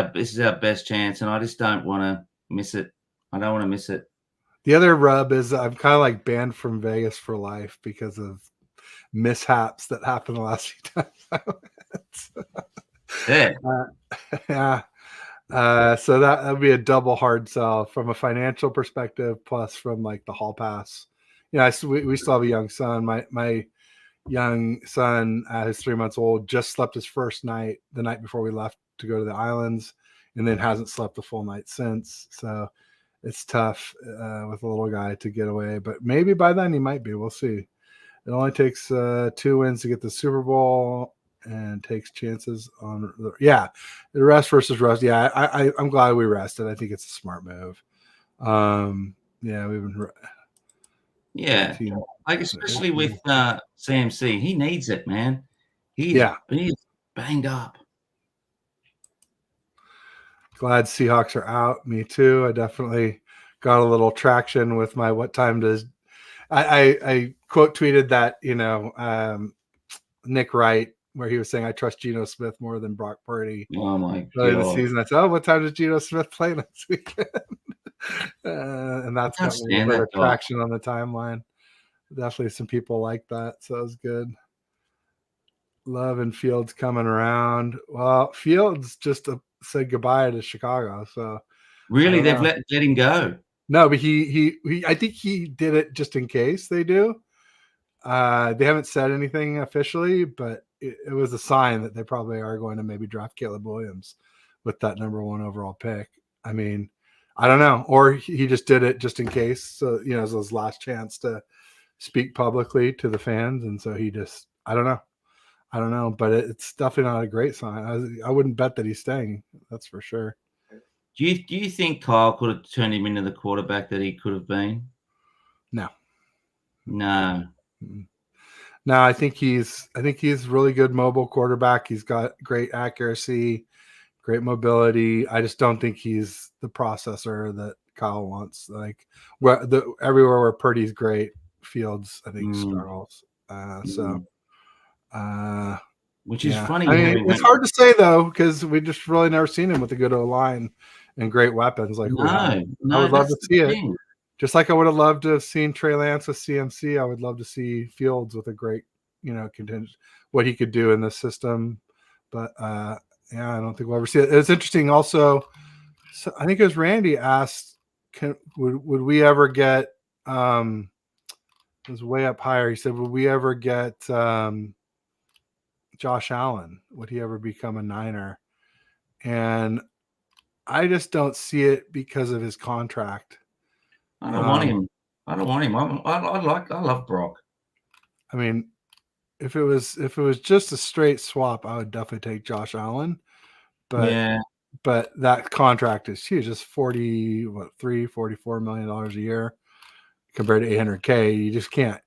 our best chance, and I just don't want to miss it. I don't want to miss it. The other rub is I'm kind of like banned from Vegas for life because of mishaps that happened the last few times. Yeah. So that would be a double hard sell from a financial perspective, plus from like the hall pass. We still have a young son. My young son, who's 3 months old, just slept his first night the night before we left to go to the islands, and then hasn't slept a full night since. So it's tough with a little guy to get away, but maybe by then he might be. We'll see. It only takes 2 wins to get the Super Bowl, and takes chances on the rest versus rest. Yeah, I'm glad we rested. I think it's a smart move. We've been like especially with CMC, he needs it, man. He's banged up. Glad Seahawks are out. Me too. I definitely got a little traction with my what time does I quote tweeted that Nick Wright, where he was saying I trust Geno Smith more than Brock Purdy. Oh my god! The season, I said, what time does Geno Smith play next weekend? And that's got a little bit of traction on the timeline. Definitely some people like that, so it was good. Love and Fields coming around. Well, Fields just said goodbye to Chicago. So really, they've let him go. No, but he I think he did it just in case they do. They haven't said anything officially, but it was a sign that they probably are going to maybe draft Caleb Williams with that number 1 overall pick. I mean, I don't know. Or he just did it just in case. So, it was his last chance to speak publicly to the fans. And so he just, I don't know, but it's definitely not a great sign. I wouldn't bet that he's staying. That's for sure. Do you think Kyle could have turned him into the quarterback that he could have been? No. No, I think he's really good mobile quarterback. He's got great accuracy, great mobility. I just don't think he's the processor that Kyle wants. Like everywhere where Purdy's great, Fields I think struggles. Which is funny. I mean, it's hard to say though, because we just really never seen him with a good O-line and great weapons. Like I would love to see it. Just like I would have loved to have seen Trey Lance with CMC, I would love to see Fields with a great, contingent, what he could do in this system. But I don't think we'll ever see it. It's interesting also. So I think it was Randy asked, would we ever get? It was way up higher. He said, would we ever get Josh Allen? Would he ever become a Niner? And I just don't see it because of his contract. I don't want him. I love Brock. I mean, if it was just a straight swap, I would definitely take Josh Allen. But Yeah. but that contract is huge. It's $44 million a year compared to $800K. You just can't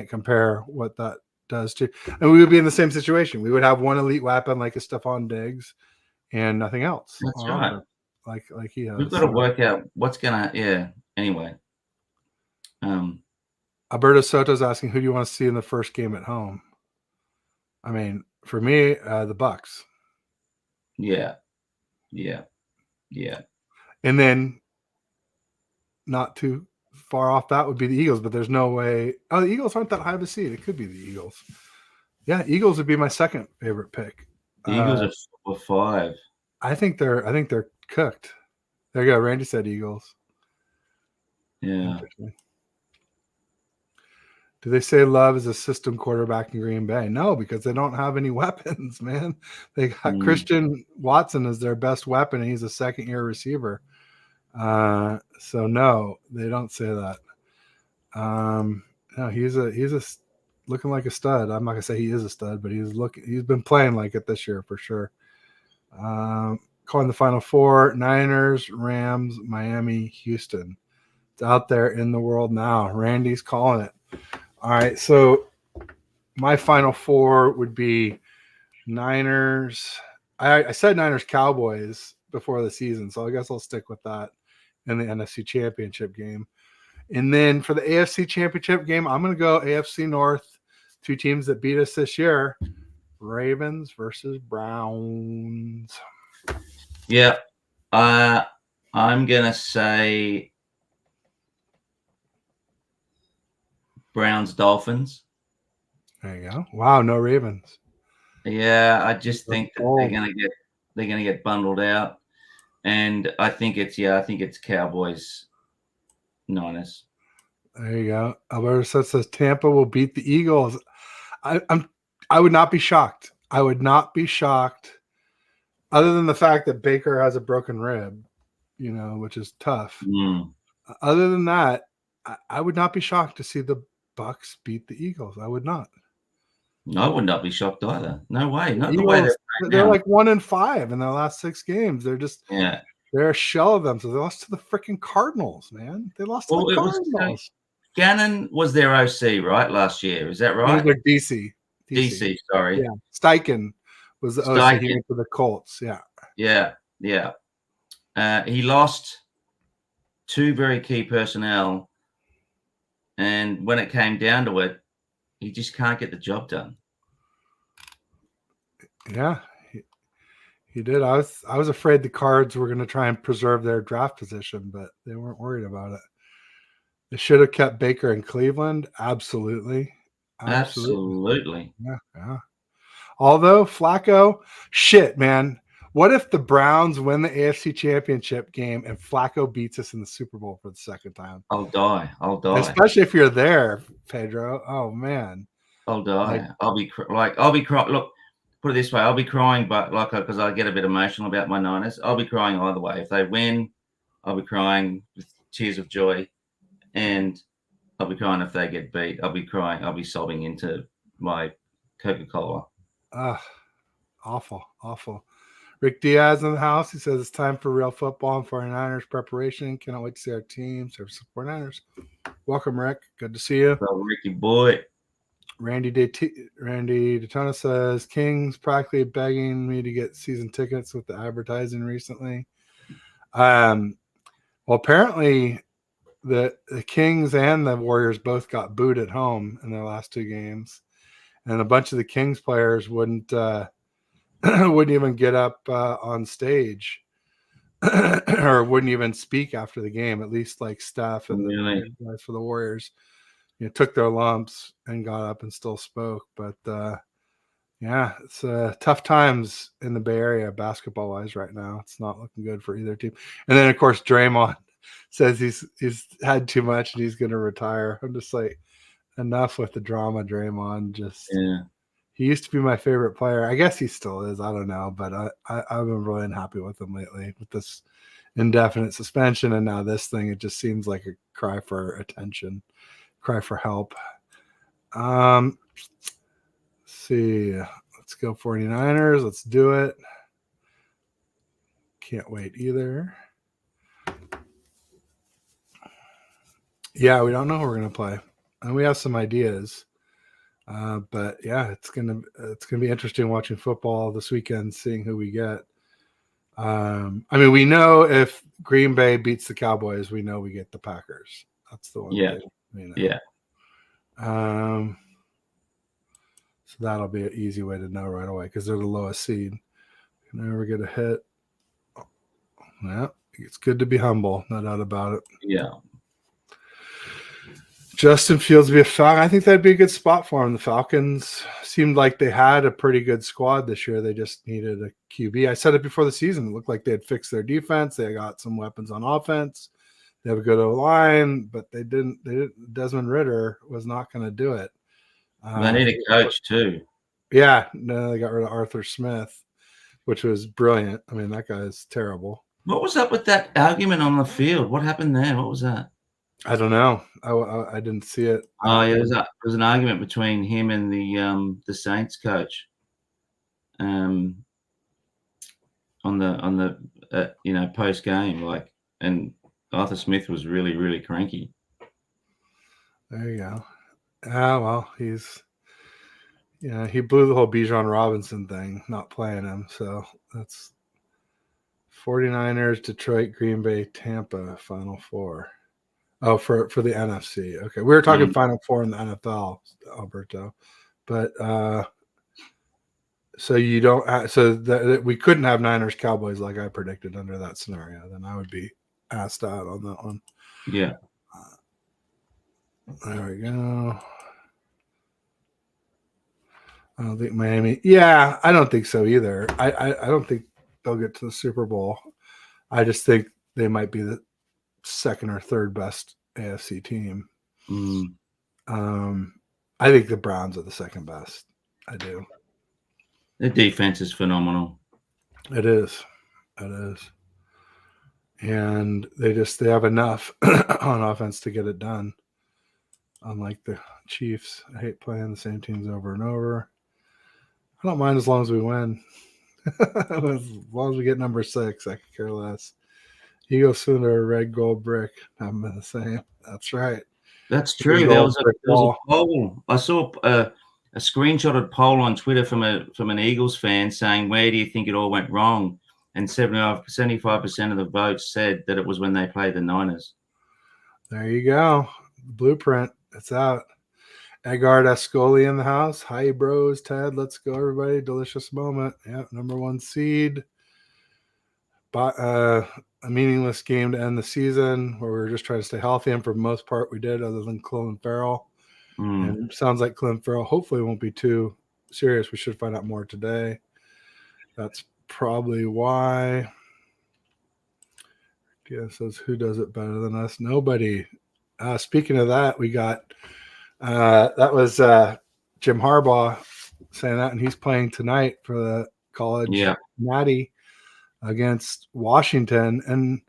compare what that does to. And we would be in the same situation. We would have one elite weapon like a Stephon Diggs and nothing else. That's right. Like he has. We've got to work out what's gonna. Yeah. Anyway. Alberto Soto's asking, who do you want to see in the first game at home? I mean, for me, the Bucks. Yeah. And then, not too far off that would be the Eagles, but there's no way. Oh, the Eagles aren't that high of a seed. It could be the Eagles. Yeah, Eagles would be my second favorite pick. The Eagles are 5. I think they're cooked. There you go. Randy said Eagles. Yeah. Do they say Love is a system quarterback in Green Bay? No, because they don't have any weapons, man. They got Christian Watson as their best weapon, and he's a second-year receiver. So no, they don't say that. No, he's looking like a stud. I'm not gonna say he is a stud, but he's been playing like it this year for sure. Calling the Final Four: Niners, Rams, Miami, Houston. It's out there in the world now. Randy's calling it. All right, so my Final Four would be Niners. I said Niners Cowboys before the season, so I guess I'll stick with that in the NFC Championship game. And then for the AFC Championship game, I'm going to go AFC North. 2 teams that beat us this year: Ravens versus Browns. Yeah. I'm going to say Browns Dolphins. There you go. Wow, no Ravens. Yeah, I just think that they're going to get bundled out, and I think it's Cowboys Niners. There you go. Alberto says Tampa will beat the Eagles. I would not be shocked. I would not be shocked, other than the fact that Baker has a broken rib, which is tough. Other than that, I would not be shocked to see the Bucks beat the Eagles. I would not. I would not be shocked either. No way. Not Eagles, the way they're like 1-5 in their last 6 games. They're just they're a shell of them. So they lost to the freaking Cardinals, man. They lost to the Cardinals. Gannon was their OC, right, last year. Is that right? He was like DC, sorry. Yeah. Steichen was the OC. He went to the Colts. Yeah. He lost 2 very key personnel, and when it came down to it, he just can't get the job done. Yeah, he did. I was afraid the Cards were going to try and preserve their draft position, but they weren't worried about it. They should have kept Baker in Cleveland. Absolutely. Yeah. Although Flacco, shit, man. What if the Browns win the AFC Championship game and Flacco beats us in the Super Bowl for the second time? I'll die. Especially if you're there, Pedro. Oh man, I'll die. I'll be crying. Look, put it this way: I'll be crying, but because I get a bit emotional about my Niners, I'll be crying either way. If they win, I'll be crying with tears of joy, and I'll be crying if they get beat. I'll be crying. I'll be sobbing into my Coca-Cola. Awful. Rick Diaz in the house. He says it's time for real football and 49ers preparation. Cannot wait to see our team serve some 49ers. Welcome, Rick. Good to see you. Hello, Ricky boy. Randy Daytona says Kings practically begging me to get season tickets with the advertising recently. Well, apparently the Kings and the Warriors both got booed at home in their last 2 games, and a bunch of the Kings players wouldn't even get up on stage or wouldn't even speak after the game. At least like Steph and the guys for the Warriors, took their lumps and got up and still spoke. But it's tough times in the Bay Area basketball wise right now. It's not looking good for either team. And then of course Draymond says he's had too much and he's going to retire. I'm just like, enough with the drama, Draymond. He used to be my favorite player. I guess he still is. I don't know, but I've been really unhappy with him lately with this indefinite suspension, and now this thing. It just seems like a cry for attention, cry for help. see. Let's go 49ers. Let's do it. Can't wait either. Yeah, we don't know who we're gonna play, and we have some ideas. But yeah, it's gonna be interesting watching football this weekend, seeing who we get. I mean, we know if Green Bay beats the Cowboys, we know we get the Packers. That's the one thing we know. Yeah. So that'll be an easy way to know right away because they're the lowest seed. Never get a hit. Yeah, it's good to be humble, no doubt about it. Yeah. Justin Fields be a Falcon. I think that'd be a good spot for him. The Falcons seemed like they had a pretty good squad this year. They just needed a QB. I said it before the season. It looked like they had fixed their defense. They got some weapons on offense. They have a good O-line, but they didn't. Desmond Ridder was not going to do it. They need a coach too. Yeah, no, they got rid of Arthur Smith, which was brilliant. I mean, that guy is terrible. What was up with that argument on the field? What happened there? What was that? I don't know. I didn't see it. Oh, yeah, there was an argument between him and the Saints coach. On the post game, and Arthur Smith was really, really cranky. There you go. Well, he blew the whole Bijan Robinson thing, not playing him. So that's 49ers, Detroit, Green Bay, Tampa, Final Four. Oh, for the NFC. Okay. We were talking Final Four in the NFL, Alberto. But so you don't so that we couldn't have Niners Cowboys like I predicted under that scenario. Then I would be asked out on that one. Yeah. There we go. I don't think Miami. Yeah, I don't think so either. I don't think they'll get to the Super Bowl. I just think they might be the second or third best AFC team. I think the Browns are the second best. I do. The defense is phenomenal. It is. And they have enough on offense to get it done. Unlike the Chiefs, I hate playing the same teams over and over. I don't mind as long as we win. As long as we get number 6, I could care less. Eagles Sooner, red gold brick. I'm the same. That's right. That's true. There was a poll. I saw a screenshotted poll on Twitter from an Eagles fan saying, "Where do you think it all went wrong?" And 75% of the votes said that it was when they played the Niners. There you go. Blueprint. It's out. Edgard Ascoli in the house. Hi, bros. Ted, let's go, everybody. Delicious moment. Yeah, number 1 seed. A meaningless game to end the season where we were just trying to stay healthy, and for the most part we did, other than Clelin Ferrell. And it sounds like Clelin Ferrell hopefully won't be too serious. We should find out more today. That's probably why. Yeah, says who does it better than us? Nobody. Speaking of that, we got that was Jim Harbaugh saying that, and he's playing tonight for the college Natty against Washington. And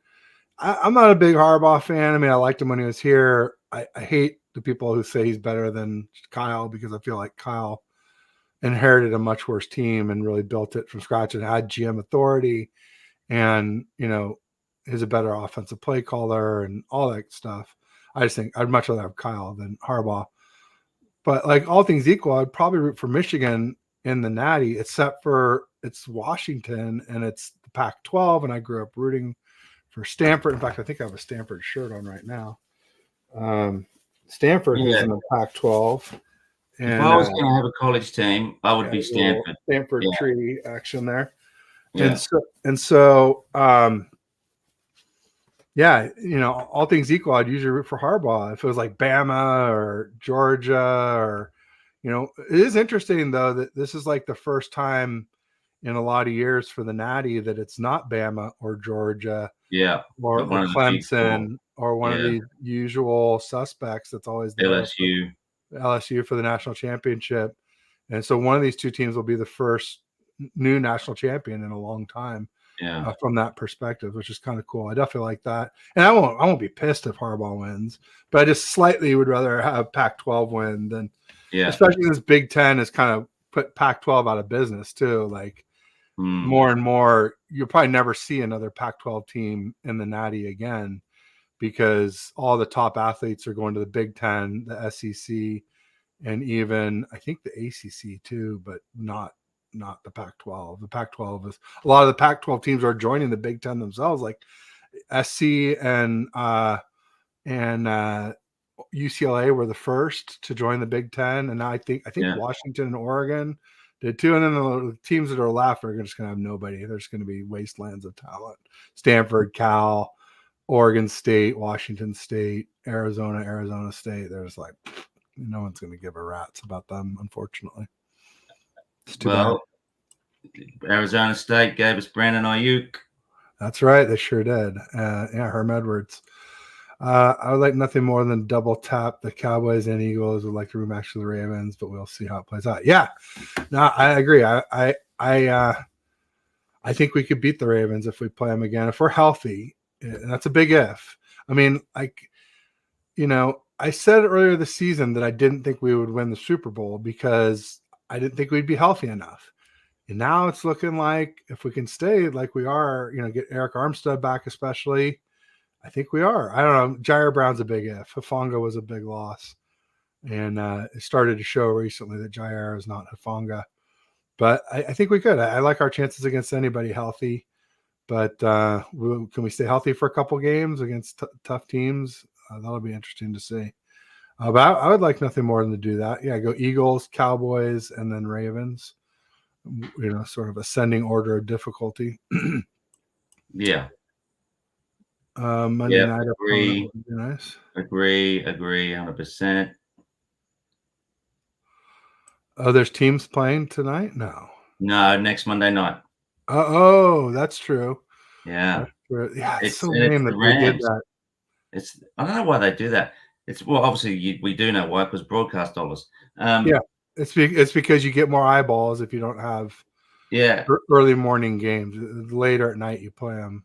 I'm not a big Harbaugh fan. I mean, I liked him when he was here. I hate the people who say he's better than Kyle, because I feel like Kyle inherited a much worse team and really built it from scratch and had GM authority, and is a better offensive play caller and all that stuff. I just think I'd much rather have Kyle than Harbaugh. But like all things equal, I'd probably root for Michigan in the Natty, except for it's Washington and it's the Pac-12, and I grew up rooting for Stanford. In fact, I think I have a Stanford shirt on right now. Stanford is in the Pac-12. And, if I was going to have a college team, I would be Stanford. Stanford tree action there. Yeah. And so all things equal, I'd usually root for Harbaugh. If it was like Bama or Georgia or, it is interesting though that this is like the first time in a lot of years for the Natty that it's not Bama or Georgia, or Clemson or one of the usual suspects that's always there. LSU for the national championship. And so one of these two teams will be the first new national champion in a long time. From that perspective, which is kind of cool. I definitely like that. And I won't be pissed if Harbaugh wins, but I just slightly would rather have Pac-12 win than, especially this Big Ten is kind of put Pac-12 out of business too. Like Hmm. more and more, you'll probably never see another Pac-12 team in the Natty again because all the top athletes are going to the Big Ten, the SEC, and even I think the ACC too, but not the Pac-12. The Pac-12 is a lot of the Pac-12 teams are joining the Big Ten themselves, like SC and UCLA were the first to join the Big Ten, and now I think Washington and Oregon did too. And then the teams that are left are just going to have nobody. There's going to be wastelands of talent. Stanford, Cal, Oregon State, Washington State, Arizona State. There's like no one's going to give a rat's about them, unfortunately. It's too bad. Arizona State gave us Brandon Ayuk. That's right. They sure did. Herm Edwards. I would like nothing more than double tap the Cowboys and Eagles. Would like to rematch with the Ravens, but we'll see how it plays out. Yeah, no, I agree. I think we could beat the Ravens if we play them again if we're healthy, and that's a big if. I mean, I said earlier this season that I didn't think we would win the Super Bowl because I didn't think we'd be healthy enough. And now it's looking like if we can stay like we are, get Eric Armstead back especially. I think we are. I don't know. Jair Brown's a big if. Hufanga was a big loss. And it started to show recently that Jair is not Hufanga. But I think we could. I like our chances against anybody healthy. But can we stay healthy for a couple games against tough teams? That'll be interesting to see. But I would like nothing more than to do that. Yeah, go Eagles, Cowboys, and then Ravens. Sort of ascending order of difficulty. Yeah. Monday night agree. Would be nice. Agree 100%. Oh, there's teams playing tonight? No, next Monday night. Oh, that's true. Yeah. That's true. Yeah, it's so lame that they did that. I don't know why they do that. Obviously we do know why, because broadcast dollars. Yeah, it's because you get more eyeballs if you don't have early morning games. Later at night you play them.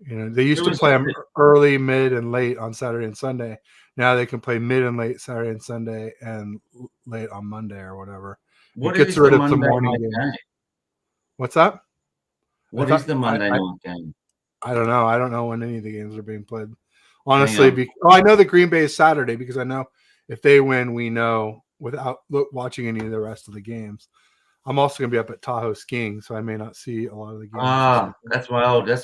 They used to play them early, mid, and late on Saturday and Sunday. Now they can play mid and late Saturday and Sunday and late on Monday or whatever. What it gets rid of some morning games. Game? What's that? What is the Monday night game? I don't know. I don't know when any of the games are being played. Honestly, I know the Green Bay is Saturday because I know if they win, we know without watching any of the rest of the games. I'm also going to be up at Tahoe skiing, so I may not see a lot of the games. That's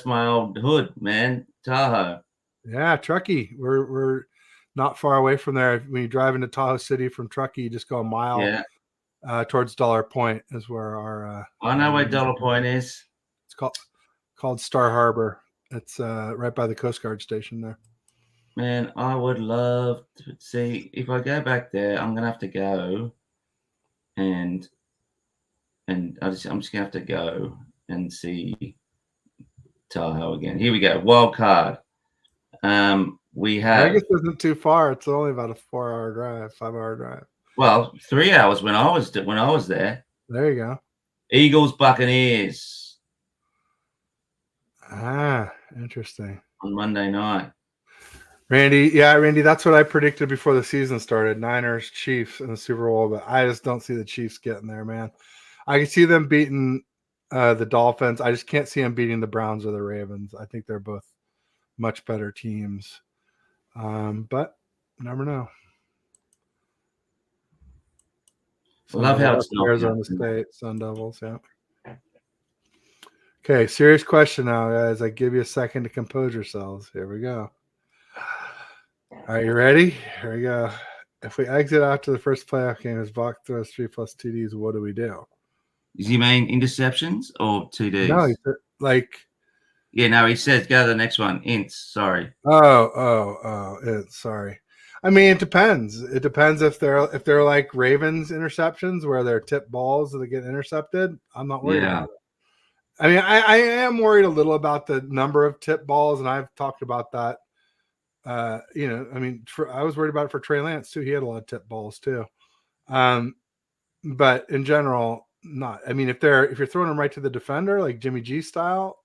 my old hood, man. Tahoe. Yeah, Truckee. We're not far away from there. When you drive into Tahoe City from Truckee, you just go a mile towards Dollar Point is where our I know where Dollar Point is. It's called Star Harbor. It's right by the Coast Guard station there. Man, I would love to see if I go back there. I'm gonna have to go, and I'm just gonna have to go and see Tahoe again. Here we go. Wild card. We have. Vegas isn't too far. It's only about a 4-hour drive, 5-hour drive. Well, 3 hours when I was there. There you go. Eagles Buccaneers. Interesting. On Monday night. Randy, that's what I predicted before the season started. Niners, Chiefs in the Super Bowl, but I just don't see the Chiefs getting there, man. I can see them beating the Dolphins. I just can't see them beating the Browns or the Ravens. I think they're both much better teams. But never know. Love how it's Arizona State, Sun Devils, yeah. Okay, serious question now, guys. I give you a second to compose yourselves. Here we go. All right, you ready? Here we go. If we exit after the first playoff game as Bach throws 3+ TDs, what do we do? Does he mean interceptions or TDs? No, Yeah, no, he says go to the next one. Ints, sorry. Sorry. I mean, it depends. It depends if they're like Ravens interceptions where they're tipped balls that get intercepted. I'm not worried about it. I mean, I am worried a little about the number of tip balls, and I've talked about that. I mean, I was worried about it for Trey Lance too. He had a lot of tip balls too. But in general, not. I mean, if you're throwing them right to the defender, like Jimmy G style,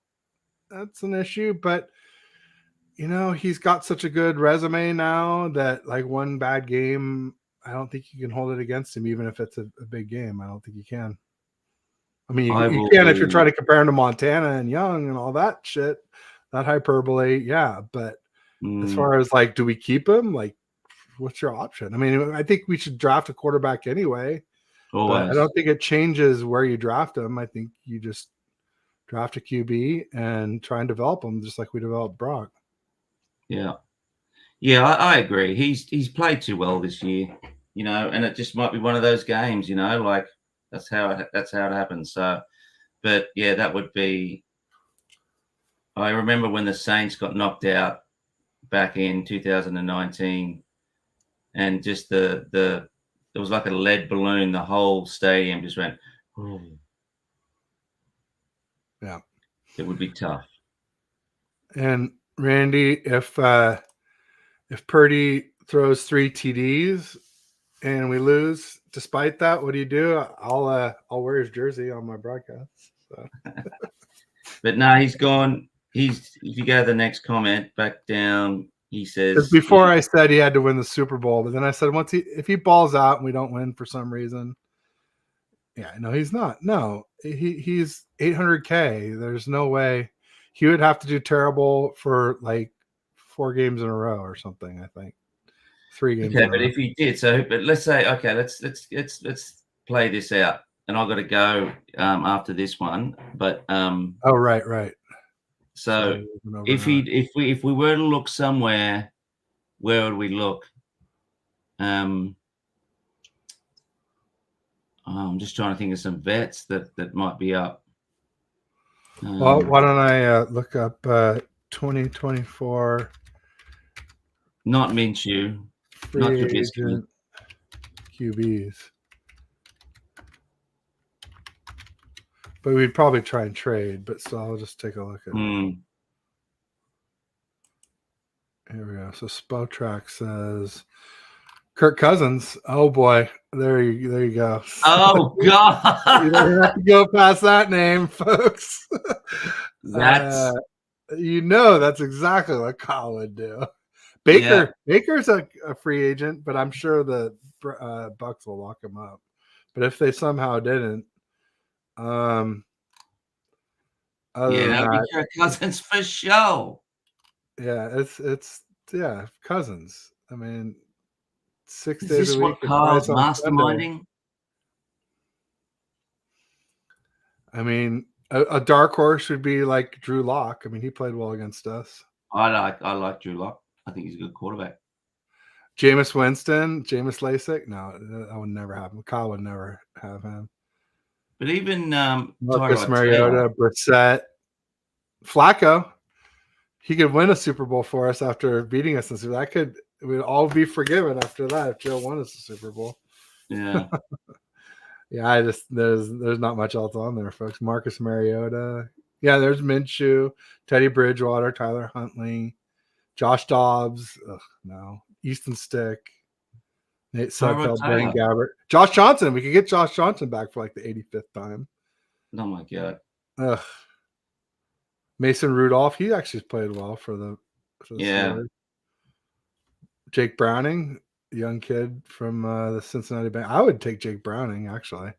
that's an issue. But he's got such a good resume now that like one bad game I don't think you can hold it against him, even if it's a big game. I don't think you can. I mean, I you will. can if you're trying to compare him to Montana and Young and all that shit, that hyperbole, yeah. But as far as like, do we keep him? Like, what's your option? I mean, I think we should draft a quarterback anyway. Always. But I don't think it changes where you draft him. I think you just draft a QB and try and develop him just like we developed Brock. Yeah. Yeah, I agree. He's played too well this year, you know, and it just might be one of those games, you know, like that's how it happens. So, but yeah, that would be. I remember when the Saints got knocked out back in 2019, and just the it was like a lead balloon. The whole stadium just went. Yeah, it would be tough. And Randy, if Purdy throws 3 TDs and we lose, despite that, what do? I'll wear his jersey on my broadcast. So. But no, he's gone. If you go to the next comment back down, he says before I said he had to win the Super Bowl, but then I said if he balls out and we don't win for some reason, yeah, no, he's not. No, he's 800K. There's no way he would have to do terrible for like 4 games in a row or something. I think 3 games. Okay, but if he did, but let's say, okay, let's play this out, and I've got to go after this one. But oh, right. So if we were to look somewhere, where would we look? I'm just trying to think of some vets that might be up. Well, why don't I look up 2024? Not Minshew, not Trubisky. QBs. But we'd probably try and trade, but so I'll just take a look at it. Here we go. So Spotrac says Kirk Cousins. Oh boy. There you go. Oh God. You don't have to go past that name, folks. That's that's exactly what Kyle would do. Baker's a free agent, but I'm sure the Bucks will lock him up. But if they somehow didn't, that'd be Kirk Cousins for sure. Yeah, it's Cousins. I mean, 6 Is days this a week. What Kyle's masterminding? I mean, a dark horse would be like Drew Lock. I mean, he played well against us. I like Drew Lock. I think he's a good quarterback. Jameis Winston, Jameis LaSick. No, that would never happen. Kyle would never have him. But even Marcus Mariota, Brissett, Flacco, he could win a Super Bowl for us after beating us. We'd all be forgiven after that if Joe won us the Super Bowl. Yeah. Yeah, there's not much else on there, folks. Marcus Mariota. Yeah, there's Minshew, Teddy Bridgewater, Tyler Huntley, Josh Dobbs. No. Easton Stick, Nate Sudfeld, Blaine Gabbert. Josh Johnson. We could get Josh Johnson back for like the 85th time. Oh my God. Mason Rudolph. He actually played well for the Steelers. Jake Browning, young kid from the Cincinnati Bengals. I would take Jake Browning, actually.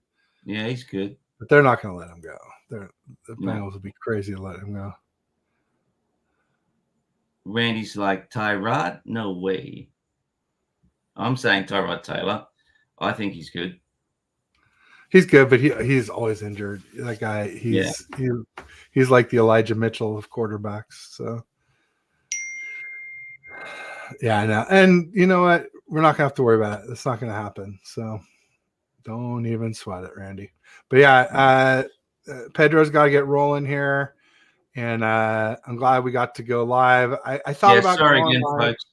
Yeah, he's good. But they're not going to let him go. The Bengals would be crazy to let him go. Randy's like, Tyrod? No way. I'm saying Tyrod Taylor. I think he's good. He's good, but he's always injured. That guy, he's like the Elijah Mitchell of quarterbacks. So yeah, I know. And you know what? We're not gonna have to worry about it. It's not gonna happen. So don't even sweat it, Randy. But yeah, Pedro's got to get rolling here, and I'm glad we got to go live. I thought about going live. Folks.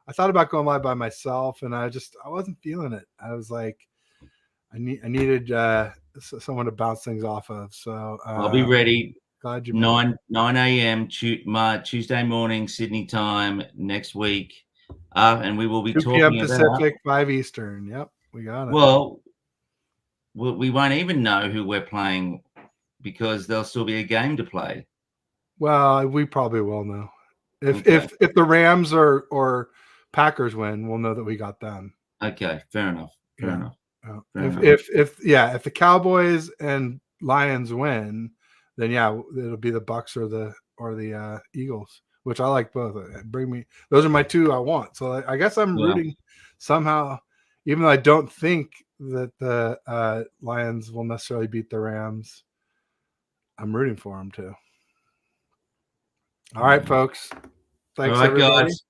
I thought about going live by myself, and I wasn't feeling it. I was like, I needed someone to bounce things off of. So I'll be ready. Glad you 9 a.m. Tuesday morning Sydney time next week, and we will be 2 talking p.m. Pacific, 5 Eastern. Yep, we got it. Well, we won't even know who we're playing because there'll still be a game to play. Well, we probably will know if the Rams or Packers win. We'll know that we got them. Okay, fair enough. Fair Yeah. enough. Fair If enough. if the Cowboys and Lions win, then yeah, it'll be the Bucks or the Eagles, which I like both. Those are my two I want. So I guess I'm rooting somehow, even though I don't think that the Lions will necessarily beat the Rams. I'm rooting for them too. All right, folks. Thanks, All right, everybody. guys.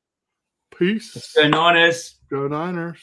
Peace. Let's go Niners. Go Niners.